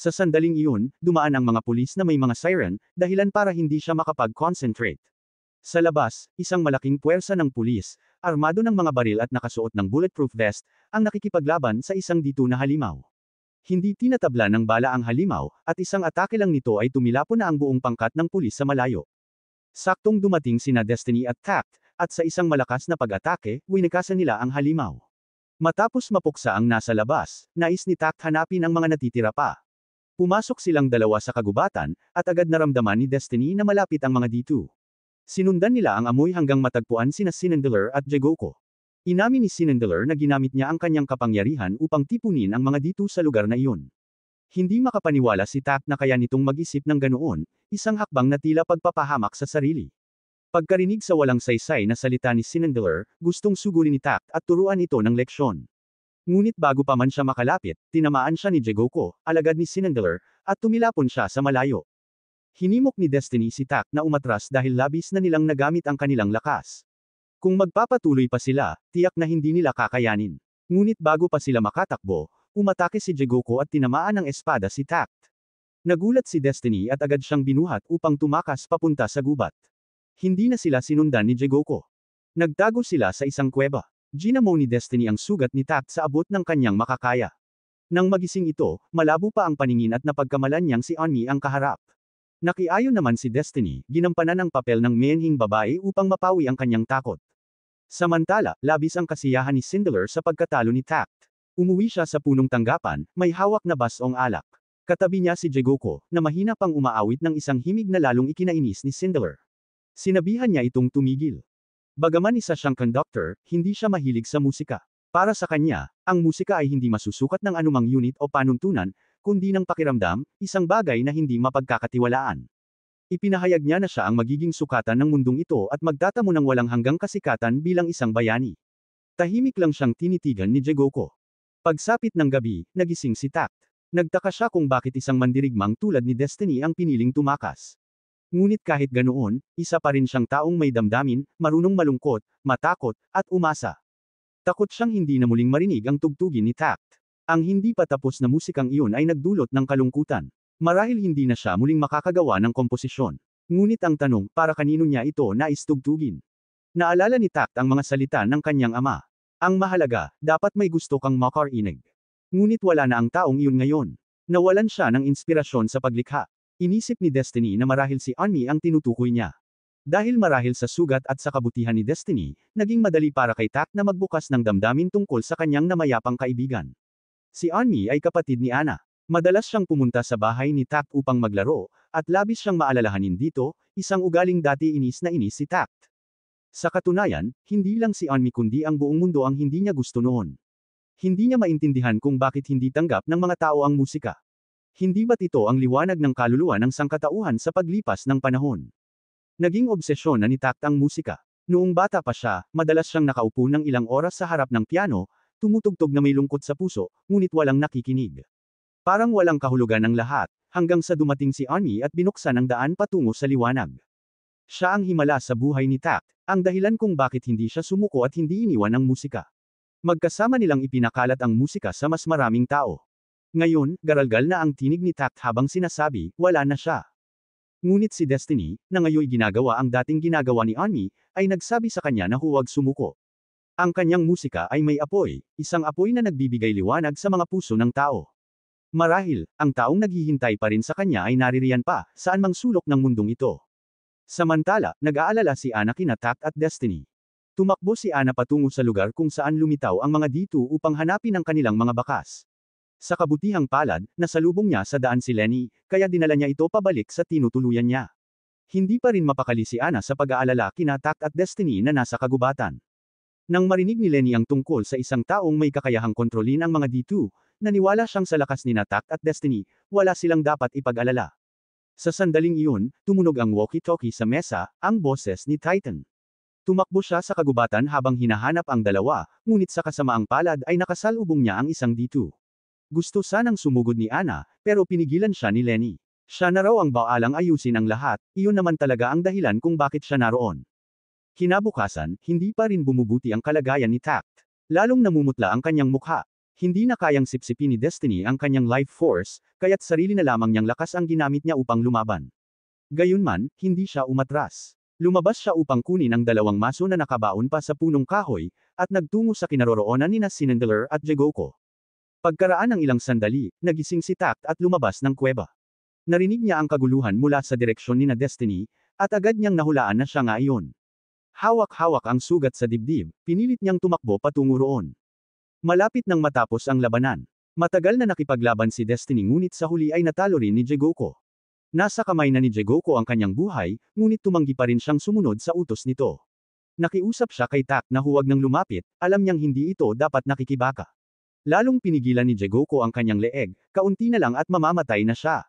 Sa sandaling iyon, dumaan ang mga pulis na may mga siren, dahilan para hindi siya makapag-concentrate. Sa labas, isang malaking puwersa ng pulis, armado ng mga baril at nakasuot ng bulletproof vest, ang nakikipaglaban sa isang dito na halimaw. Hindi tinatabla ng bala ang halimaw, at isang atake lang nito ay tumilapon na ang buong pangkat ng pulis sa malayo. Saktong dumating sina Destiny at Tact, at sa isang malakas na pag-atake, winakasan nila ang halimaw. Matapos mapuksa ang nasa labas, nais ni Tact hanapin ang mga natitira pa. Pumasok silang dalawa sa kagubatan, at agad naramdaman ni Destiny na malapit ang mga D2. Sinundan nila ang amoy hanggang matagpuan sina Sinandalar at Jegoko. Inamin ni Sinandalar na ginamit niya ang kanyang kapangyarihan upang tipunin ang mga D2 sa lugar na iyon. Hindi makapaniwala si Tak na kaya nitong mag-isip ng ganoon, isang hakbang na tila pagpapahamak sa sarili. Pagkarinig sa walang saysay na salita ni Sinandalar, gustong sugurin ni Tak at turuan ito ng leksyon. Ngunit bago pa man siya makalapit, tinamaan siya ni Jegoko, alagad ni Sinandalar, at tumilapon siya sa malayo. Hinimok ni Destiny si Tak na umatras dahil labis na nilang nagamit ang kanilang lakas. Kung magpapatuloy pa sila, tiyak na hindi nila kakayanin. Ngunit bago pa sila makatakbo, umatake si Jegoko at tinamaan ng espada si Tak. Nagulat si Destiny at agad siyang binuhat upang tumakas papunta sa gubat. Hindi na sila sinundan ni Jegoko. Nagtago sila sa isang kuweba. Ginamo ni Destiny ang sugat ni Tak sa abot ng kanyang makakaya. Nang magising ito, malabo pa ang paningin at napagkamalan niyang si Anmi ang kaharap. Nakiayon naman si Destiny, ginampanan ang papel ng menhing babae upang mapawi ang kanyang takot. Samantala, labis ang kasiyahan ni Sindalar sa pagkatalo ni Tact. Umuwi siya sa punong tanggapan, may hawak na basong alak. Katabi niya si Jegoko, na mahina pang umaawit ng isang himig na lalong ikinainis ni Sindalar. Sinabihan niya itong tumigil. Bagaman isa siyang conductor, hindi siya mahilig sa musika. Para sa kanya, ang musika ay hindi masusukat ng anumang unit o panuntunan, kundi ng pakiramdam, isang bagay na hindi mapagkakatiwalaan. Ipinahayag niya na siya ang magiging sukatan ng mundong ito at magtatamo ng walang hanggang kasikatan bilang isang bayani. Tahimik lang siyang tinitigan ni Jegoko. Pagsapit ng gabi, nagising si Tact. Nagtaka siya kung bakit isang mandirigmang tulad ni Destiny ang piniling tumakas. Ngunit kahit ganoon, isa pa rin siyang taong may damdamin, marunong malungkot, matakot, at umasa. Takot siyang hindi na muling marinig ang tugtugin ni Tact. Ang hindi pa tapos na musikang iyon ay nagdulot ng kalungkutan. Marahil hindi na siya muling makakagawa ng komposisyon. Ngunit ang tanong, para kanino niya ito nais tugtugin? Naalala ni Tact ang mga salita ng kanyang ama. Ang mahalaga, dapat may gusto kang makarinig. Ngunit wala na ang taong iyon ngayon. Nawalan siya ng inspirasyon sa paglikha. Inisip ni Destiny na marahil si Anmi ang tinutukoy niya. Dahil marahil sa sugat at sa kabutihan ni Destiny, naging madali para kay Tak na magbukas ng damdamin tungkol sa kanyang namayapang kaibigan. Si Anmi ay kapatid ni Ana. Madalas siyang pumunta sa bahay ni Tak upang maglaro, at labis siyang maalalahanin dito, isang ugaling dati inis na inis si Tak. Sa katunayan, hindi lang si Anmi kundi ang buong mundo ang hindi niya gusto noon. Hindi niya maintindihan kung bakit hindi tanggap ng mga tao ang musika. Hindi ba't ito ang liwanag ng kaluluwa ng sangkatauhan sa paglipas ng panahon? Naging obsesyon na ni Tact ang musika. Noong bata pa siya, madalas siyang nakaupo ng ilang oras sa harap ng piano, tumutugtog na may lungkot sa puso, ngunit walang nakikinig. Parang walang kahulugan ang lahat, hanggang sa dumating si Anmi at binuksan ang daan patungo sa liwanag. Siya ang himala sa buhay ni Tact, ang dahilan kung bakit hindi siya sumuko at hindi iniwan ang musika. Magkasama nilang ipinakalat ang musika sa mas maraming tao. Ngayon, garalgal na ang tinig ni Tact habang sinasabi, wala na siya. Ngunit si Destiny, na ngayoy ginagawa ang dating ginagawa ni Anmi, ay nagsabi sa kanya na huwag sumuko. Ang kanyang musika ay may apoy, isang apoy na nagbibigay liwanag sa mga puso ng tao. Marahil, ang taong naghihintay pa rin sa kanya ay naririyan pa, saan mang sulok ng mundong ito. Samantala, nag-aalala si Ana kina Tact at Destiny. Tumakbo si Ana patungo sa lugar kung saan lumitaw ang mga D2 upang hanapin ang kanilang mga bakas. Sa kabutihang palad, nasalubong niya sa daan si Lenny, kaya dinala niya ito pabalik sa tinutuluyan niya. Hindi pa rin mapakali si Ana sa pag-aalala kina Tact at Destiny na nasa kagubatan. Nang marinig ni Lenny ang tungkol sa isang taong may kakayahang kontrolin ang mga D2, naniwala siyang sa lakas ni Tact at Destiny, wala silang dapat ipag-alala. Sa sandaling iyon, tumunog ang walkie-talkie sa mesa, ang boses ni Titan. Tumakbo siya sa kagubatan habang hinahanap ang dalawa, ngunit sa kasamaang palad ay nakasalubong niya ang isang D2. Gusto sanang sumugod ni Ana, pero pinigilan siya ni Lenny. Siya na raw ang baalang ayusin ang lahat, iyon naman talaga ang dahilan kung bakit siya naroon. Kinabukasan, hindi pa rin bumubuti ang kalagayan ni Tact. Lalong namumutla ang kanyang mukha. Hindi na kayang sipsipin ni Destiny ang kanyang life force, kaya't sarili na lamang niyang lakas ang ginamit niya upang lumaban. Gayunman, hindi siya umatras. Lumabas siya upang kunin ang dalawang maso na nakabaon pa sa punong kahoy, at nagtungo sa kinaroroonan nina Sinandler at Jegoko. Pagkaraan ng ilang sandali, nagising si Tact at lumabas ng kuweba. Narinig niya ang kaguluhan mula sa direksyon ni Destiny, at agad niyang nahulaan na siya nga iyon. Hawak-hawak ang sugat sa dibdib, pinilit niyang tumakbo patungo roon. Malapit nang matapos ang labanan. Matagal na nakipaglaban si Destiny ngunit sa huli ay natalo rin ni Jegoko. Nasa kamay na ni Jegoko ang kanyang buhay, ngunit tumanggi pa rin siyang sumunod sa utos nito. Nakiusap siya kay Tact na huwag nang lumapit, alam niyang hindi ito dapat nakikibaka. Lalong pinigilan ni Jegoko ang kanyang leeg, kaunti na lang at mamamatay na siya.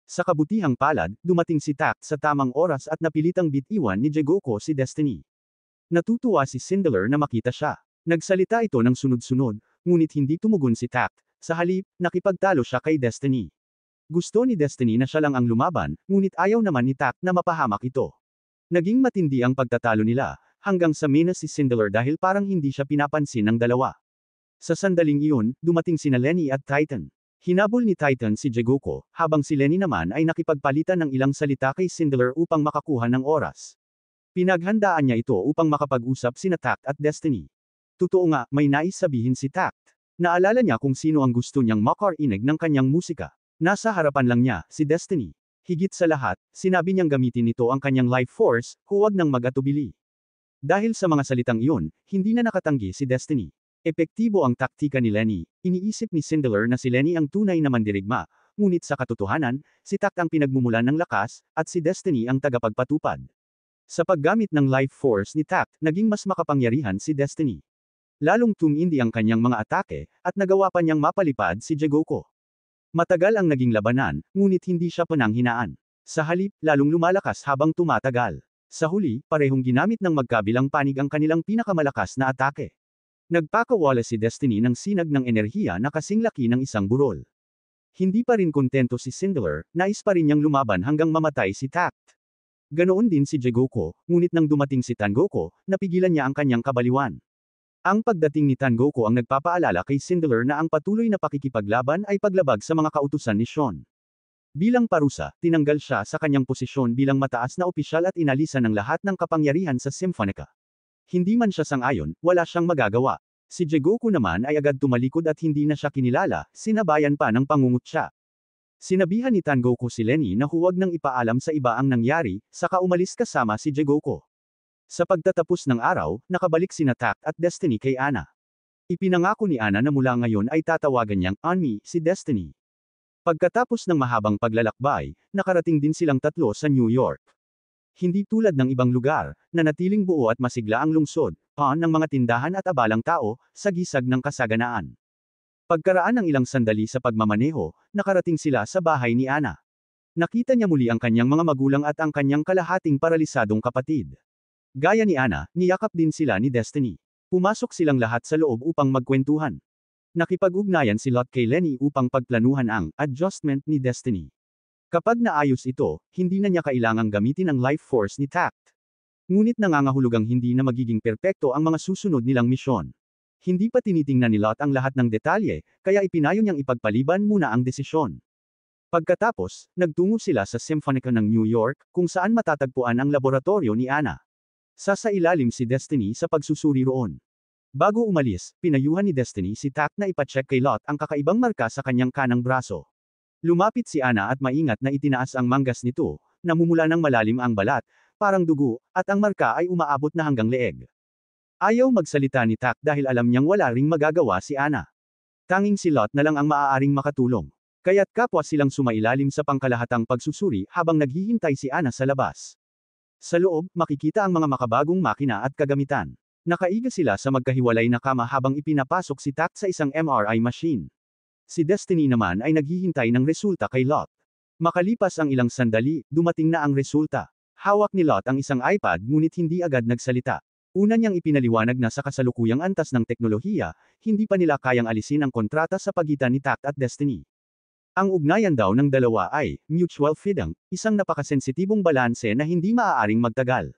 Sa kabutihang palad, dumating si Tact sa tamang oras at napilitang bitiwan ni Jegoko si Destiny. Natutuwa si Sindelar na makita siya. Nagsalita ito ng sunod-sunod, ngunit hindi tumugon si Tact. Sa halip, nakipagtalo siya kay Destiny. Gusto ni Destiny na siya lang ang lumaban, ngunit ayaw naman ni Tact na mapahamak ito. Naging matindi ang pagtatalo nila, hanggang sa minas si Sindelar dahil parang hindi siya pinapansin ng dalawa. Sa sandaling iyon, dumating sina Lenny at Titan. Hinabol ni Titan si Jegoko, habang si Lenny naman ay nakipagpalitan ng ilang salita kay Sindelar upang makakuha ng oras. Pinaghandaan niya ito upang makapag-usap sina Tact at Destiny. Totoo nga, may nais sabihin si Tact. Naalala niya kung sino ang gusto niyang makarinig ng kanyang musika. Nasa harapan lang niya, si Destiny. Higit sa lahat, sinabi niyang gamitin nito ang kanyang life force, huwag nang mag-atubili. Dahil sa mga salitang iyon, hindi na nakatanggi si Destiny. Epektibo ang taktika ni Lenny, iniisip ni Sindelar na si Lenny ang tunay na mandirigma, ngunit sa katotohanan, si Tact ang pinagmumulan ng lakas, at si Destiny ang tagapagpatupad. Sa paggamit ng life force ni Tact, naging mas makapangyarihan si Destiny. Lalong tumindi ang kanyang mga atake, at nagawa pa niyang mapalipad si Jegoko. Matagal ang naging labanan, ngunit hindi siya pananghinaan. Sa halip, lalong lumalakas habang tumatagal. Sa huli, parehong ginamit ng magkabilang panig ang kanilang pinakamalakas na atake. Nagpakawala si Destiny ng sinag ng enerhiya na kasing laki ng isang burol. Hindi pa rin kontento si Sindelar, nais pa rin niyang lumaban hanggang mamatay si Tact. Ganoon din si Jegoko, ngunit nang dumating si Tangoko, napigilan niya ang kanyang kabaliwan. Ang pagdating ni Tangoko ang nagpapaalala kay Sindelar na ang patuloy na pakikipaglaban ay paglabag sa mga kautusan ni Sean. Bilang parusa, tinanggal siya sa kanyang posisyon bilang mataas na opisyal at inalisan ng lahat ng kapangyarihan sa Symphonica. Hindi man siya sang-ayon, wala siyang magagawa. Si Jegoko naman ay agad tumalikod at hindi na siya kinilala, sinabayan pa ng pangungutya. Sinabihan ni Tangoko si Lenny na huwag nang ipaalam sa iba ang nangyari, saka umalis kasama si Jegoko. Sa pagtatapos ng araw, nakabalik sina Tact at Destiny kay Ana. Ipinangako ni Ana na mula ngayon ay tatawagan niyang Anmi si Destiny. Pagkatapos ng mahabang paglalakbay, nakarating din silang tatlo sa New York. Hindi tulad ng ibang lugar, nanatiling buo at masigla ang lungsod, ng mga tindahan at abalang tao, sa gisag ng kasaganaan. Pagkaraan ng ilang sandali sa pagmamaneho, nakarating sila sa bahay ni Ana. Nakita niya muli ang kanyang mga magulang at ang kanyang kalahating paralisadong kapatid. Gaya ni Ana, niyakap din sila ni Destiny. Pumasok silang lahat sa loob upang magkwentuhan. Nakipag-ugnayan si Lot kay Lenny upang pagplanuhan ang adjustment ni Destiny. Kapag naayos ito, hindi na niya kailangang gamitin ang life force ni Tact. Ngunit nangangahulugang hindi na magiging perpekto ang mga susunod nilang misyon. Hindi pa tinitingnan ni Lot ang lahat ng detalye, kaya ipinayo niyang ipagpaliban muna ang desisyon. Pagkatapos, nagtungo sila sa Symphonica ng New York, kung saan matatagpuan ang laboratorio ni Ana. Sasailalim si Destiny sa pagsusuri roon. Bago umalis, pinayuhan ni Destiny si Tact na ipacheck kay Lot ang kakaibang marka sa kanyang kanang braso. Lumapit si Ana at maingat na itinaas ang manggas nito, namumula ng malalim ang balat, parang dugo, at ang marka ay umaabot na hanggang leeg. Ayaw magsalita ni Tact dahil alam niyang wala ring magagawa si Ana. Tanging si Lot na lang ang maaaring makatulong. Kaya't kapwa silang sumailalim sa pangkalahatang pagsusuri habang naghihintay si Ana sa labas. Sa loob, makikita ang mga makabagong makina at kagamitan. Nakaiga sila sa magkahiwalay na kama habang ipinapasok si Tact sa isang MRI machine. Si Destiny naman ay naghihintay ng resulta kay Lot. Makalipas ang ilang sandali, dumating na ang resulta. Hawak ni Lot ang isang iPad ngunit hindi agad nagsalita. Una niyang ipinaliwanag na sa kasalukuyang antas ng teknolohiya, hindi pa nila kayang alisin ang kontrata sa pagitan ni Tact at Destiny. Ang ugnayan daw ng dalawa ay mutual feeding, isang napakasensitibong balanse na hindi maaaring magtagal.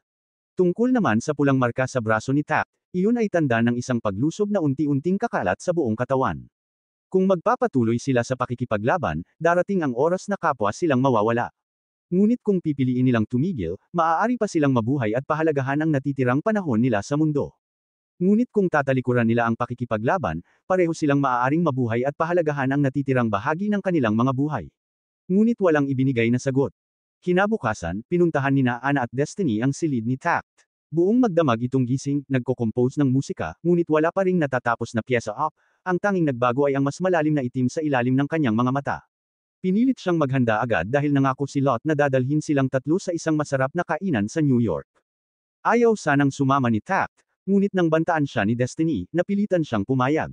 Tungkol naman sa pulang marka sa braso ni Tact, iyon ay tanda ng isang paglusob na unti-unting kakalat sa buong katawan. Kung magpapatuloy sila sa pakikipaglaban, darating ang oras na kapwa silang mawawala. Ngunit kung pipiliin nilang tumigil, maaari pa silang mabuhay at pahalagahan ang natitirang panahon nila sa mundo. Ngunit kung tatalikuran nila ang pakikipaglaban, pareho silang maaaring mabuhay at pahalagahan ang natitirang bahagi ng kanilang mga buhay. Ngunit walang ibinigay na sagot. Kinabukasan, pinuntahan ni Ana at Destiny ang silid ni Tact. Buong magdamag itong gising, nagko-compose ng musika, ngunit wala pa ring natatapos na pyesa up, ang tanging nagbago ay ang mas malalim na itim sa ilalim ng kanyang mga mata. Pinilit siyang maghanda agad dahil nangako si Lot na dadalhin silang tatlo sa isang masarap na kainan sa New York. Ayaw sanang sumama ni Tact, ngunit nang bantaan siya ni Destiny, napilitan siyang pumayag.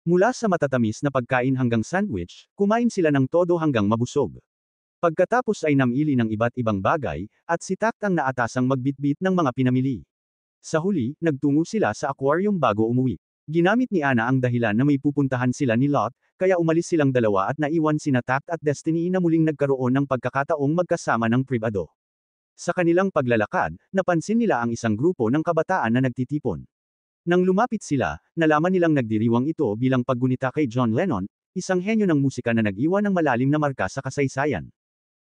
Mula sa matatamis na pagkain hanggang sandwich, kumain sila ng todo hanggang mabusog. Pagkatapos ay namili ng iba't ibang bagay, at si Tact ang naatasang magbitbit ng mga pinamili. Sa huli, nagtungo sila sa aquarium bago umuwi. Ginamit ni Ana ang dahilan na may pupuntahan sila ni Lot, kaya umalis silang dalawa at naiwan sina Tact at Destiny na muling nagkaroon ng pagkakataong magkasama ng pribado. Sa kanilang paglalakad, napansin nila ang isang grupo ng kabataan na nagtitipon. Nang lumapit sila, nalaman nilang nagdiriwang ito bilang paggunita kay John Lennon, isang henyo ng musika na nag-iwan ng malalim na marka sa kasaysayan.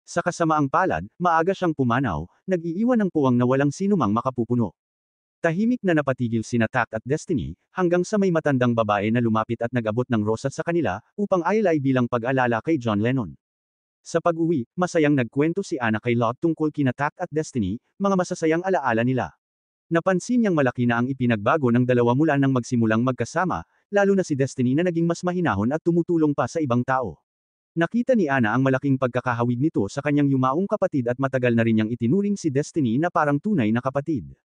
Sa kasamaang palad, maaga siyang pumanaw, nag-iiwan ng puwang na walang sinumang makapupuno. Tahimik na napatigil sina Tact at Destiny, hanggang sa may matandang babae na lumapit at nag-abot ng rosas sa kanila, upang ayalay bilang pag-alala kay John Lennon. Sa pag-uwi, masayang nagkwento si Ana kay Lot tungkol kina Tact at Destiny, mga masasayang alaala nila. Napansin niyang malaki na ang ipinagbago ng dalawa mula nang magsimulang magkasama, lalo na si Destiny na naging mas mahinahon at tumutulong pa sa ibang tao. Nakita ni Ana ang malaking pagkakahawig nito sa kanyang yumaong kapatid at matagal na rin niyang itinuring si Destiny na parang tunay na kapatid.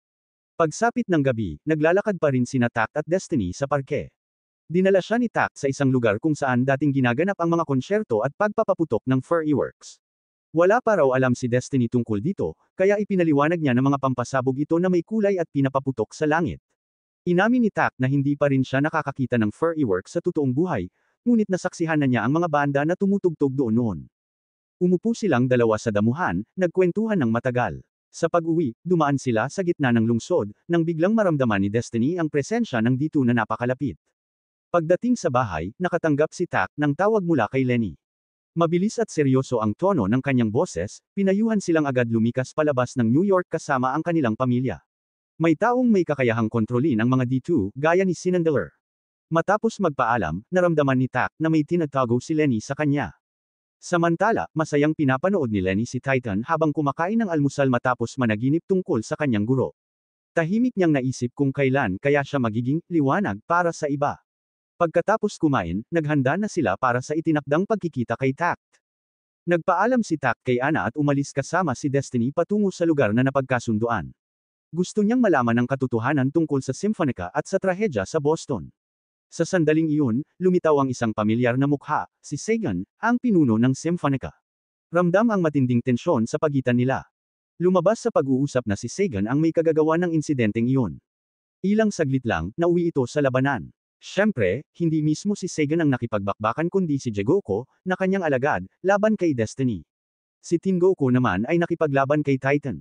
Pagsapit ng gabi, naglalakad pa rin sina Tact at Destiny sa parke. Dinala siya ni Tact sa isang lugar kung saan dating ginaganap ang mga konsyerto at pagpapaputok ng fireworks. Wala pa raw alam si Destiny tungkol dito, kaya ipinaliwanag niya ng mga pampasabog ito na may kulay at pinapaputok sa langit. Inamin ni Tact na hindi pa rin siya nakakakita ng fireworks sa totoong buhay, ngunit nasaksihan na niya ang mga banda na tumutugtog doon noon. Umupo silang dalawa sa damuhan, nagkwentuhan ng matagal. Sa pag-uwi, dumaan sila sa gitna ng lungsod, nang biglang maramdaman ni Destiny ang presensya ng D2 na napakalapit. Pagdating sa bahay, nakatanggap si Tact ng tawag mula kay Lenny. Mabilis at seryoso ang tono ng kanyang boses, pinayuhan silang agad lumikas palabas ng New York kasama ang kanilang pamilya. May taong may kakayahang kontrolin ang mga D2, gaya ni Sinandaler. Matapos magpaalam, naramdaman ni Tact na may tinatago si Lenny sa kanya. Samantala, masayang pinapanood ni Lenny si Titan habang kumakain ng almusal matapos managinip tungkol sa kanyang guro. Tahimik niyang naisip kung kailan kaya siya magiging liwanag para sa iba. Pagkatapos kumain, naghanda na sila para sa itinakdang pagkikita kay Tact. Nagpaalam si Tact kay Ana at umalis kasama si Destiny patungo sa lugar na napagkasunduan. Gusto niyang malaman ang katotohanan tungkol sa Symphonica at sa trahedya sa Boston. Sa sandaling iyon, lumitaw ang isang pamilyar na mukha, si Sagan, ang pinuno ng Symphonica. Ramdam ang matinding tensyon sa pagitan nila. Lumabas sa pag-uusap na si Sagan ang may kagagawa ng insidenteng iyon. Ilang saglit lang, nauwi ito sa labanan. Siyempre, hindi mismo si Sagan ang nakipagbakbakan kundi si Jigoko, na kanyang alagad, laban kay Destiny. Si Tengoku naman ay nakipaglaban kay Titan.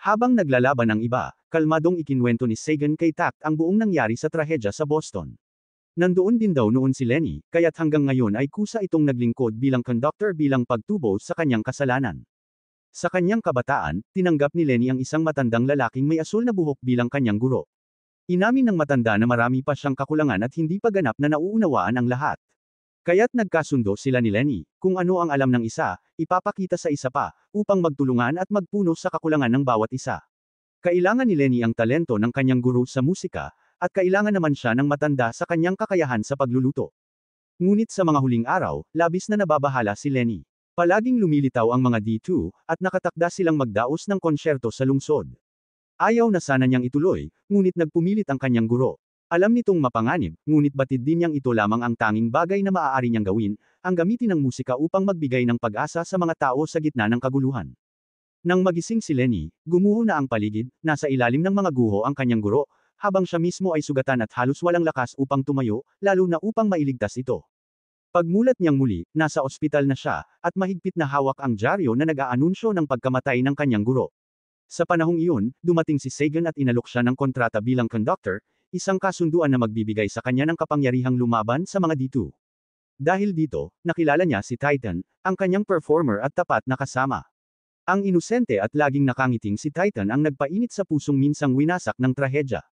Habang naglalaban ang iba, kalmadong ikinwento ni Sagan kay Tact ang buong nangyari sa trahedya sa Boston. Nandoon din daw noon si Lenny, kaya't hanggang ngayon ay kusa itong naglingkod bilang conductor bilang pagtubo sa kanyang kasalanan. Sa kanyang kabataan, tinanggap ni Lenny ang isang matandang lalaking may asul na buhok bilang kanyang guro. Inamin ng matanda na marami pa siyang kakulangan at hindi pa ganap na nauunawaan ang lahat. Kaya't nagkasundo sila ni Lenny, kung ano ang alam ng isa, ipapakita sa isa pa, upang magtulungan at magpuno sa kakulangan ng bawat isa. Kailangan ni Lenny ang talento ng kanyang guro sa musika, at kailangan naman siya ng matanda sa kanyang kakayahan sa pagluluto. Ngunit sa mga huling araw, labis na nababahala si Lenny. Palaging lumilitaw ang mga D2, at nakatakda silang magdaos ng konsyerto sa lungsod. Ayaw na sana niyang ituloy, ngunit nagpumilit ang kanyang guro. Alam nitong mapanganib, ngunit batid din niyang ito lamang ang tanging bagay na maaari niyang gawin, ang gamitin ng musika upang magbigay ng pag-asa sa mga tao sa gitna ng kaguluhan. Nang magising si Lenny, gumuho na ang paligid, nasa ilalim ng mga guho ang kanyang guro, habang siya mismo ay sugatan at halos walang lakas upang tumayo, lalo na upang mailigtas ito. Pagmulat niyang muli, nasa ospital na siya, at mahigpit na hawak ang dyaryo na nag-aanunsyo ng pagkamatay ng kanyang guro. Sa panahong iyon, dumating si Sagan at inalok siya ng kontrata bilang conductor, isang kasunduan na magbibigay sa kanya ng kapangyarihang lumaban sa mga D2. Dahil dito, nakilala niya si Titan, ang kanyang performer at tapat na kasama. Ang inosente at laging nakangiting si Titan ang nagpainit sa pusong minsang winasak ng trahedya.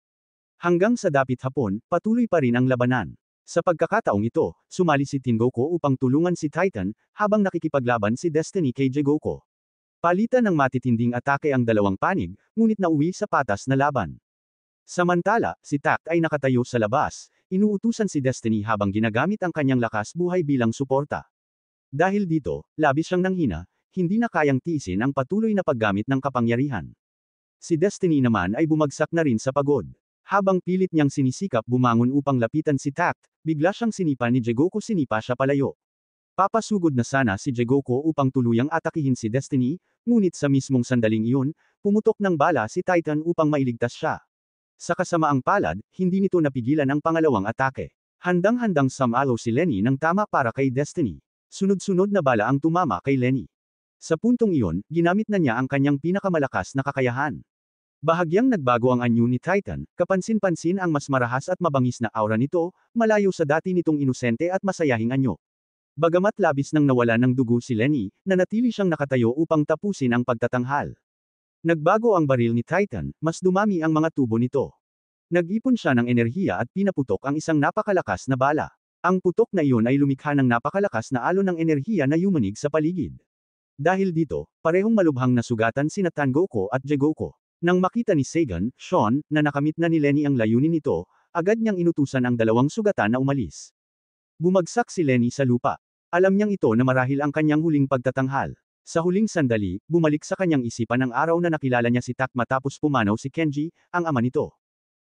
Hanggang sa dapit hapon, patuloy pa rin ang labanan. Sa pagkakataong ito, sumali si Tengoku upang tulungan si Titan, habang nakikipaglaban si Destiny kay Jigoko. Palitan ng matitinding atake ang dalawang panig, ngunit nauwi sa patas na laban. Samantala, si Tact ay nakatayo sa labas, inuutusan si Destiny habang ginagamit ang kanyang lakas buhay bilang suporta. Dahil dito, labis siyang nanghina, hindi na kayang tiisin ang patuloy na paggamit ng kapangyarihan. Si Destiny naman ay bumagsak na rin sa pagod. Habang pilit niyang sinisikap bumangon upang lapitan si Tact, bigla siyang sinipa ni Jigoko sinipa siya palayo. Papasugod na sana si Jigoko upang tuluyang atakihin si Destiny, ngunit sa mismong sandaling iyon, pumutok ng bala si Titan upang mailigtas siya. Sa kasamaang palad, hindi nito napigilan ang pangalawang atake. Handang-handang sumalo si Lenny ng tama para kay Destiny. Sunod-sunod na bala ang tumama kay Lenny. Sa puntong iyon, ginamit na niya ang kanyang pinakamalakas na kakayahan. Bahagyang nagbago ang anyo ni Titan, kapansin-pansin ang mas marahas at mabangis na aura nito, malayo sa dati nitong inosente at masayahing anyo. Bagamat labis nang nawala ng dugo si Lenny, nanatili siyang nakatayo upang tapusin ang pagtatanghal. Nagbago ang baril ni Titan, mas dumami ang mga tubo nito. Nag-ipon siya ng enerhiya at pinaputok ang isang napakalakas na bala. Ang putok na iyon ay lumikha ng napakalakas na alon ng enerhiya na yumanig sa paligid. Dahil dito, parehong malubhang nasugatan sina Tengoku at Jigoko. Nang makita ni Sagan, Sean, na nakamit na ni Lenny ang layunin nito, agad niyang inutusan ang dalawang sugatan na umalis. Bumagsak si Lenny sa lupa. Alam niyang ito na marahil ang kanyang huling pagtatanghal. Sa huling sandali, bumalik sa kanyang isipan ang araw na nakilala niya si Tact matapos pumanaw si Kenji, ang ama nito.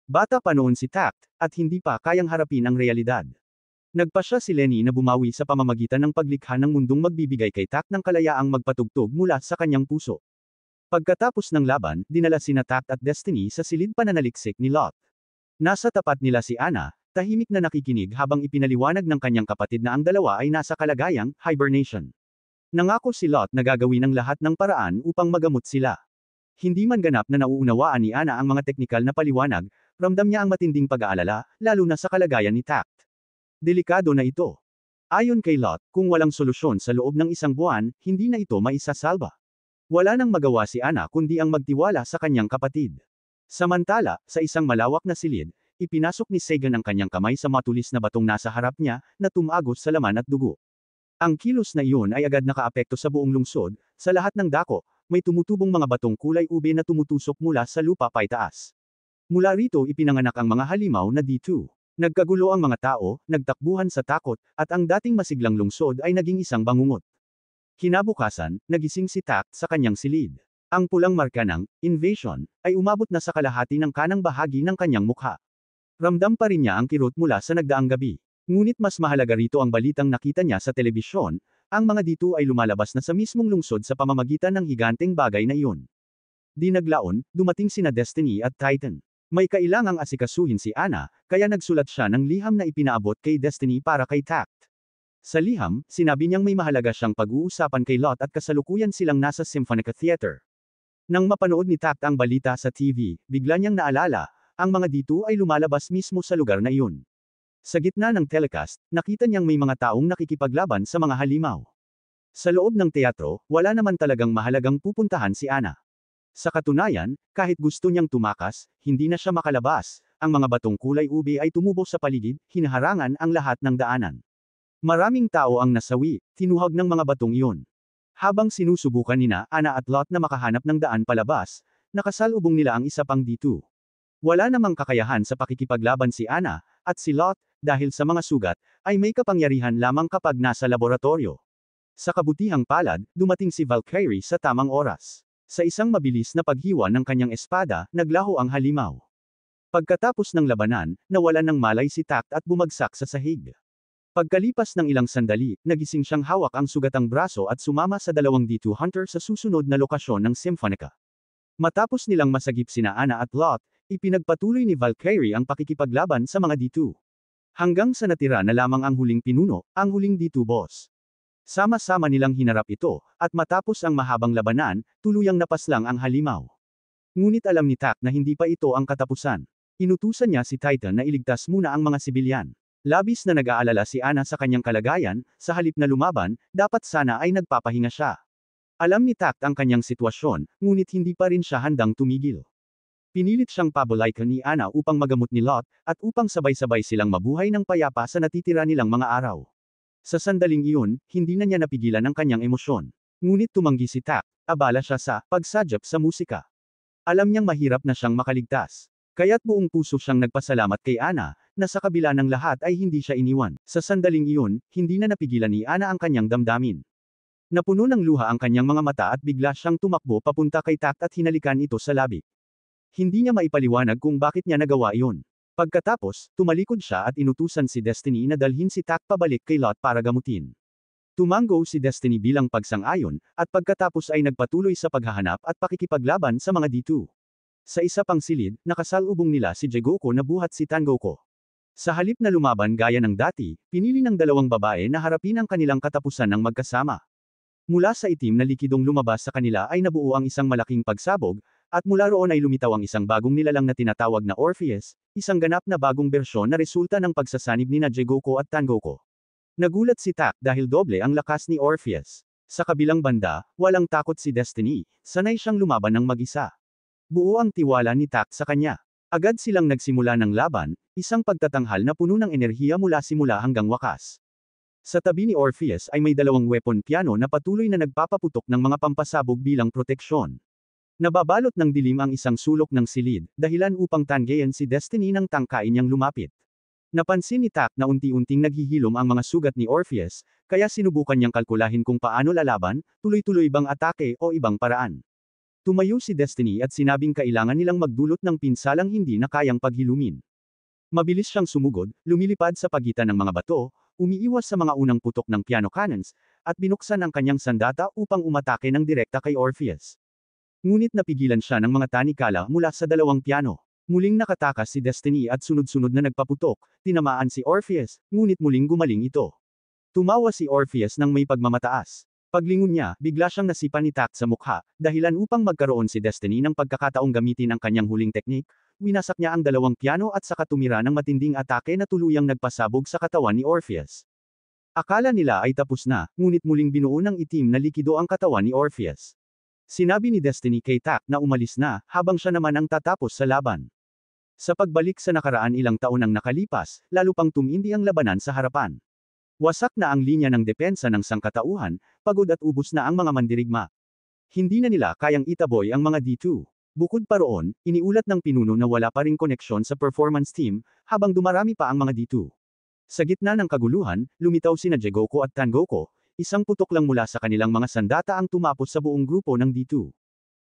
Bata pa noon si Tact, at hindi pa kayang harapin ang realidad. Nagpasya si Lenny na bumawi sa pamamagitan ng paglikha ng mundong magbibigay kay Tact ng kalayaang magpatugtog mula sa kanyang puso. Pagkatapos ng laban, dinala sina Tact at Destiny sa silid pananaliksik ni Lot. Nasa tapat nila si Ana, tahimik na nakikinig habang ipinaliwanag ng kanyang kapatid na ang dalawa ay nasa kalagayang hibernation. Nangako si Lot na gagawin ang lahat ng paraan upang magamot sila. Hindi man ganap na nauunawaan ni Ana ang mga teknikal na paliwanag, ramdam niya ang matinding pag-aalala, lalo na sa kalagayan ni Tact. Delikado na ito. Ayon kay Lot, kung walang solusyon sa loob ng isang buwan, hindi na ito maisasalba. Wala nang magawa si Ana kundi ang magtiwala sa kanyang kapatid. Samantala, sa isang malawak na silid, ipinasok ni Sagan ang kanyang kamay sa matulis na batong nasa harap niya, na tumagos sa laman at dugo. Ang kilos na iyon ay agad nakaapekto sa buong lungsod, sa lahat ng dako, may tumutubong mga batong kulay ube na tumutusok mula sa lupa paitaas. Mula rito ipinanganak ang mga halimaw na D2. Nagkagulo ang mga tao, nagtakbuhan sa takot, at ang dating masiglang lungsod ay naging isang bangungot. Kinabukasan, nagising si Tact sa kanyang silid. Ang pulang marka ng invasion ay umabot na sa kalahati ng kanang bahagi ng kanyang mukha. Ramdam pa rin niya ang kirot mula sa nagdaang gabi. Ngunit mas mahalaga rito ang balitang nakita niya sa telebisyon, ang mga dito ay lumalabas na sa mismong lungsod sa pamamagitan ng higanteng bagay na iyon. Di naglaon, dumating sina Destiny at Titan. May kailangang asikasuhin si Ana, kaya nagsulat siya ng liham na ipinaabot kay Destiny para kay Tact. Sa liham, sinabi niyang may mahalaga siyang pag-uusapan kay Lot at kasalukuyan silang nasa Symphonica Theater. Nang mapanood ni Tact ang balita sa TV, bigla niyang naalala, ang mga dito ay lumalabas mismo sa lugar na iyon. Sa gitna ng telecast, nakita niyang may mga taong nakikipaglaban sa mga halimaw. Sa loob ng teatro, wala naman talagang mahalagang pupuntahan si Ana. Sa katunayan, kahit gusto niyang tumakas, hindi na siya makalabas, ang mga batong kulay ube ay tumubo sa paligid, hinaharangan ang lahat ng daanan. Maraming tao ang nasawi, tinuhag ng mga batong iyon. Habang sinusubukan nina Ana at Lot na makahanap ng daan palabas, nakasalubong nila ang isa pang D2. Wala namang kakayahan sa pakikipaglaban si Ana, at si Lot, dahil sa mga sugat, ay may kapangyarihan lamang kapag nasa laboratorio. Sa kabutihang palad, dumating si Valkyrie sa tamang oras. Sa isang mabilis na paghiwa ng kanyang espada, naglaho ang halimaw. Pagkatapos ng labanan, nawalan ng malay si Tact at bumagsak sa sahig. Pagkalipas ng ilang sandali, nagising siyang hawak ang sugatang braso at sumama sa dalawang D2 Hunter sa susunod na lokasyon ng Symphonica. Matapos nilang masagip sina Ana at Lot, ipinagpatuloy ni Valkyrie ang pakikipaglaban sa mga D2. Hanggang sa natira na lamang ang huling pinuno, ang huling D2 boss. Sama-sama nilang hinarap ito, at matapos ang mahabang labanan, tuluyang napaslang ang halimaw. Ngunit alam ni Tak na hindi pa ito ang katapusan. Inutusan niya si Titan na iligtas muna ang mga sibilyan. Labis na nag-aalala si Ana sa kanyang kalagayan, sa halip na lumaban, dapat sana ay nagpapahinga siya. Alam ni Tak ang kanyang sitwasyon, ngunit hindi pa rin siya handang tumigil. Pinilit siyang pabolaikan ni Ana upang magamot ni Lot, at upang sabay-sabay silang mabuhay ng payapa sa natitira nilang mga araw. Sa sandaling iyon, hindi na niya napigilan ang kanyang emosyon. Ngunit tumanggi si Tak, abala siya sa pagsadyap sa musika. Alam niyang mahirap na siyang makaligtas. Kaya't buong puso siyang nagpasalamat kay Ana, na sa kabila ng lahat ay hindi siya iniwan. Sa sandaling iyon, hindi na napigilan ni Ana ang kanyang damdamin. Napuno ng luha ang kanyang mga mata at bigla siyang tumakbo papunta kay Tak at hinalikan ito sa labi. Hindi niya maipaliwanag kung bakit niya nagawa iyon. Pagkatapos, tumalikod siya at inutusan si Destiny na dalhin si Tak pabalik kay Lot para gamutin. Tumango si Destiny bilang pagsang-ayon, at pagkatapos ay nagpatuloy sa paghahanap at pakikipaglaban sa mga D2. Sa isa pang silid, nakasalubong nila si Jegoko na buhat si Tangoko. Sa halip na lumaban gaya ng dati, pinili ng dalawang babae na harapin ang kanilang katapusan ng magkasama. Mula sa itim na likidong lumabas sa kanila ay nabuo ang isang malaking pagsabog, at mula roon ay lumitaw ang isang bagong nilalang na tinatawag na Orpheus, isang ganap na bagong bersyon na resulta ng pagsasanib ni Jegoko at Tangoko. Nagulat si Tak dahil doble ang lakas ni Orpheus. Sa kabilang banda, walang takot si Destiny, sanay siyang lumaban ng mag-isa. Buo ang tiwala ni Tak sa kanya. Agad silang nagsimula ng laban, isang pagtatanghal na puno ng enerhiya mula simula hanggang wakas. Sa tabi ni Orpheus ay may dalawang weapon piano na patuloy na nagpapaputok ng mga pampasabog bilang proteksyon. Nababalot ng dilim ang isang sulok ng silid, dahilan upang tanggayan si Destiny nang tangkain niyang lumapit. Napansin ni Tak na unti-unting naghihilom ang mga sugat ni Orpheus, kaya sinubukan niyang kalkulahin kung paano lalaban, tuloy-tuloy bang atake o ibang paraan. Tumayo si Destiny at sinabing kailangan nilang magdulot ng pinsalang hindi na kayang paghilumin. Mabilis siyang sumugod, lumilipad sa pagitan ng mga bato, umiiwas sa mga unang putok ng piano cannons, at binuksan ang kanyang sandata upang umatake ng direkta kay Orpheus. Ngunit napigilan siya ng mga tanikala mula sa dalawang piano. Muling nakatakas si Destiny at sunod-sunod na nagpaputok, tinamaan si Orpheus, ngunit muling gumaling ito. Tumawa si Orpheus ng may pagmamataas. Paglingon niya, bigla siyang nasipa ni Tak sa mukha, dahilan upang magkaroon si Destiny ng pagkakataong gamitin ang kanyang huling teknik, winasak niya ang dalawang piano at saka tumira ng matinding atake na tuluyang nagpasabog sa katawan ni Orpheus. Akala nila ay tapos na, ngunit muling binuo ng itim na likido ang katawan ni Orpheus. Sinabi ni Destiny kay Tak na umalis na, habang siya naman ang tatapos sa laban. Sa pagbalik sa nakaraan ilang taon ang nakalipas, lalo pang tumindi ang labanan sa harapan. Wasak na ang linya ng depensa ng sangkatauhan, pagod at ubos na ang mga mandirigma. Hindi na nila kayang itaboy ang mga D2. Bukod pa roon, iniulat ng pinuno na wala pa ring koneksyon sa performance team, habang dumarami pa ang mga D2. Sa gitna ng kaguluhan, lumitaw sina Jegoko at Tangoko, isang putok lang mula sa kanilang mga sandata ang tumapos sa buong grupo ng D2.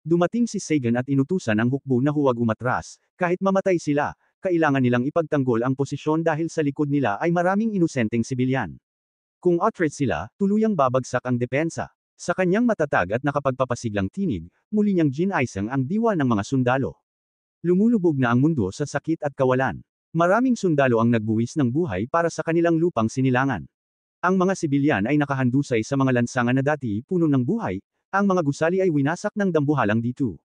Dumating si Sagan at inutusan ang hukbo na huwag umatras, kahit mamatay sila. Kailangan nilang ipagtanggol ang posisyon dahil sa likod nila ay maraming inosenteng sibilyan. Kung atras sila, tuluyang babagsak ang depensa. Sa kanyang matatag at nakapagpapasiglang tinig, muli niyang ginaisang ang diwa ng mga sundalo. Lumulubog na ang mundo sa sakit at kawalan. Maraming sundalo ang nagbuwis ng buhay para sa kanilang lupang sinilangan. Ang mga sibilyan ay nakahandusay sa mga lansangan na dati puno ng buhay, ang mga gusali ay winasak ng dambuhalang dito.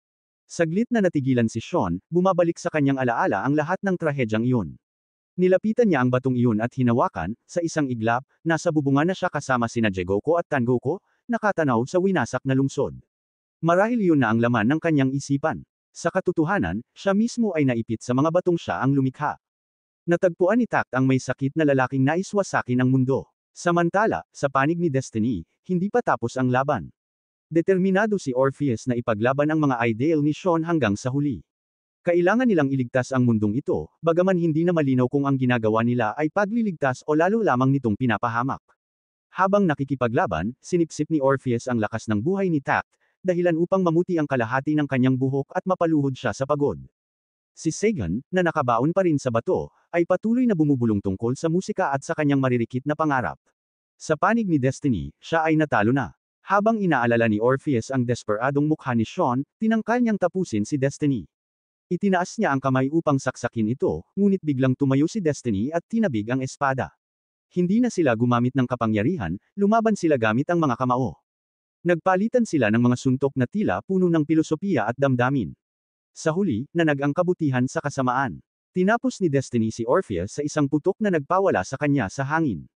Saglit na natigilan si Sean, bumabalik sa kanyang alaala ang lahat ng trahedyang iyon. Nilapitan niya ang batong iyon at hinawakan, sa isang iglap, nasa bubungan na siya kasama sina Jegoko at Tangoko, nakatanaw sa winasak na lungsod. Marahil iyon na ang laman ng kanyang isipan. Sa katotohanan, siya mismo ay naipit sa mga batong siya ang lumikha. Natagpuan ni Tak ang may sakit na lalaking naiswasakin ang mundo. Samantala, sa panig ni Destiny, hindi pa tapos ang laban. Determinado si Orpheus na ipaglaban ang mga ideal ni Sean hanggang sa huli. Kailangan nilang iligtas ang mundong ito, bagaman hindi na malinaw kung ang ginagawa nila ay pagliligtas o lalo lamang nitong pinapahamak. Habang nakikipaglaban, sinipsip ni Orpheus ang lakas ng buhay ni Tact, dahilan upang mamuti ang kalahati ng kanyang buhok at mapaluhod siya sa pagod. Si Sagan, na nakabaon pa rin sa bato, ay patuloy na bumubulong tungkol sa musika at sa kanyang maririkit na pangarap. Sa panig ni Destiny, siya ay natalo na. Habang inaalala ni Orpheus ang desperadong mukha ni Sean, tinangkal niyang tapusin si Destiny. Itinaas niya ang kamay upang saksakin ito, ngunit biglang tumayo si Destiny at tinabig ang espada. Hindi na sila gumamit ng kapangyarihan, lumaban sila gamit ang mga kamao. Nagpalitan sila ng mga suntok na tila puno ng pilosopiya at damdamin. Sa huli, nanag ang kabutihan sa kasamaan. Tinapos ni Destiny si Orpheus sa isang putok na nagpawala sa kanya sa hangin.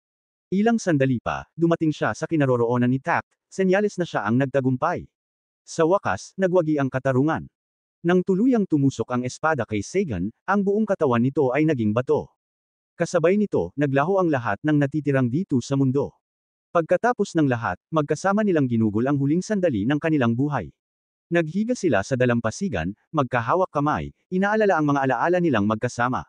Ilang sandali pa, dumating siya sa kinaroroonan ni Tact, senyales na siya ang nagtagumpay. Sa wakas, nagwagi ang katarungan. Nang tuluyang tumusok ang espada kay Sagan, ang buong katawan nito ay naging bato. Kasabay nito, naglaho ang lahat ng natitirang dito sa mundo. Pagkatapos ng lahat, magkasama nilang ginugol ang huling sandali ng kanilang buhay. Naghiga sila sa dalampasigan, magkahawak kamay, inaalala ang mga alaala nilang magkasama.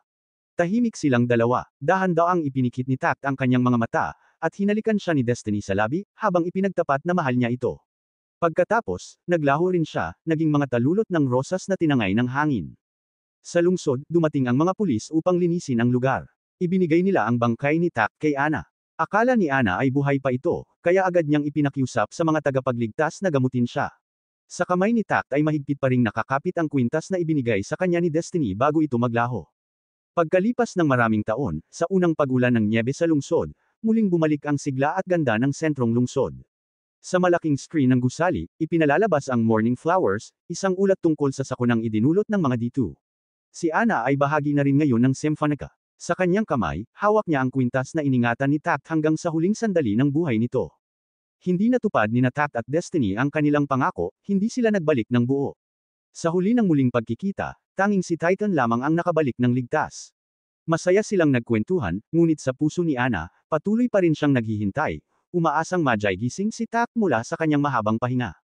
Tahimik silang dalawa, dahan-daang ipinikit ni Tact ang kanyang mga mata, at hinalikan siya ni Destiny sa labi, habang ipinagtapat na mahal niya ito. Pagkatapos, naglaho rin siya, naging mga talulot ng rosas na tinangay ng hangin. Sa lungsod, dumating ang mga pulis upang linisin ang lugar. Ibinigay nila ang bangkay ni Tact kay Anna. Akala ni Anna ay buhay pa ito, kaya agad niyang ipinakiusap sa mga tagapagligtas na gamutin siya. Sa kamay ni Tact ay mahigpit pa ring nakakapit ang kwintas na ibinigay sa kanya ni Destiny bago ito maglaho. Pagkalipas ng maraming taon, sa unang pagulan ng nyebe sa lungsod, muling bumalik ang sigla at ganda ng sentrong lungsod. Sa malaking screen ng gusali, ipinalalabas ang Morning Flowers, isang ulat tungkol sa sakunang idinulot ng mga D2. Si Anna ay bahagi na rin ngayon ng Symphonica. Sa kanyang kamay, hawak niya ang kwintas na iningatan ni Tact hanggang sa huling sandali ng buhay nito. Hindi natupad ni Tact at Destiny ang kanilang pangako, hindi sila nagbalik ng buo. Sa huli ng muling pagkikita, tanging si Titan lamang ang nakabalik ng ligtas. Masaya silang nagkwentuhan, ngunit sa puso ni Anna, patuloy pa rin siyang naghihintay. Umaasang madyay gising si Tact mula sa kanyang mahabang pahinga.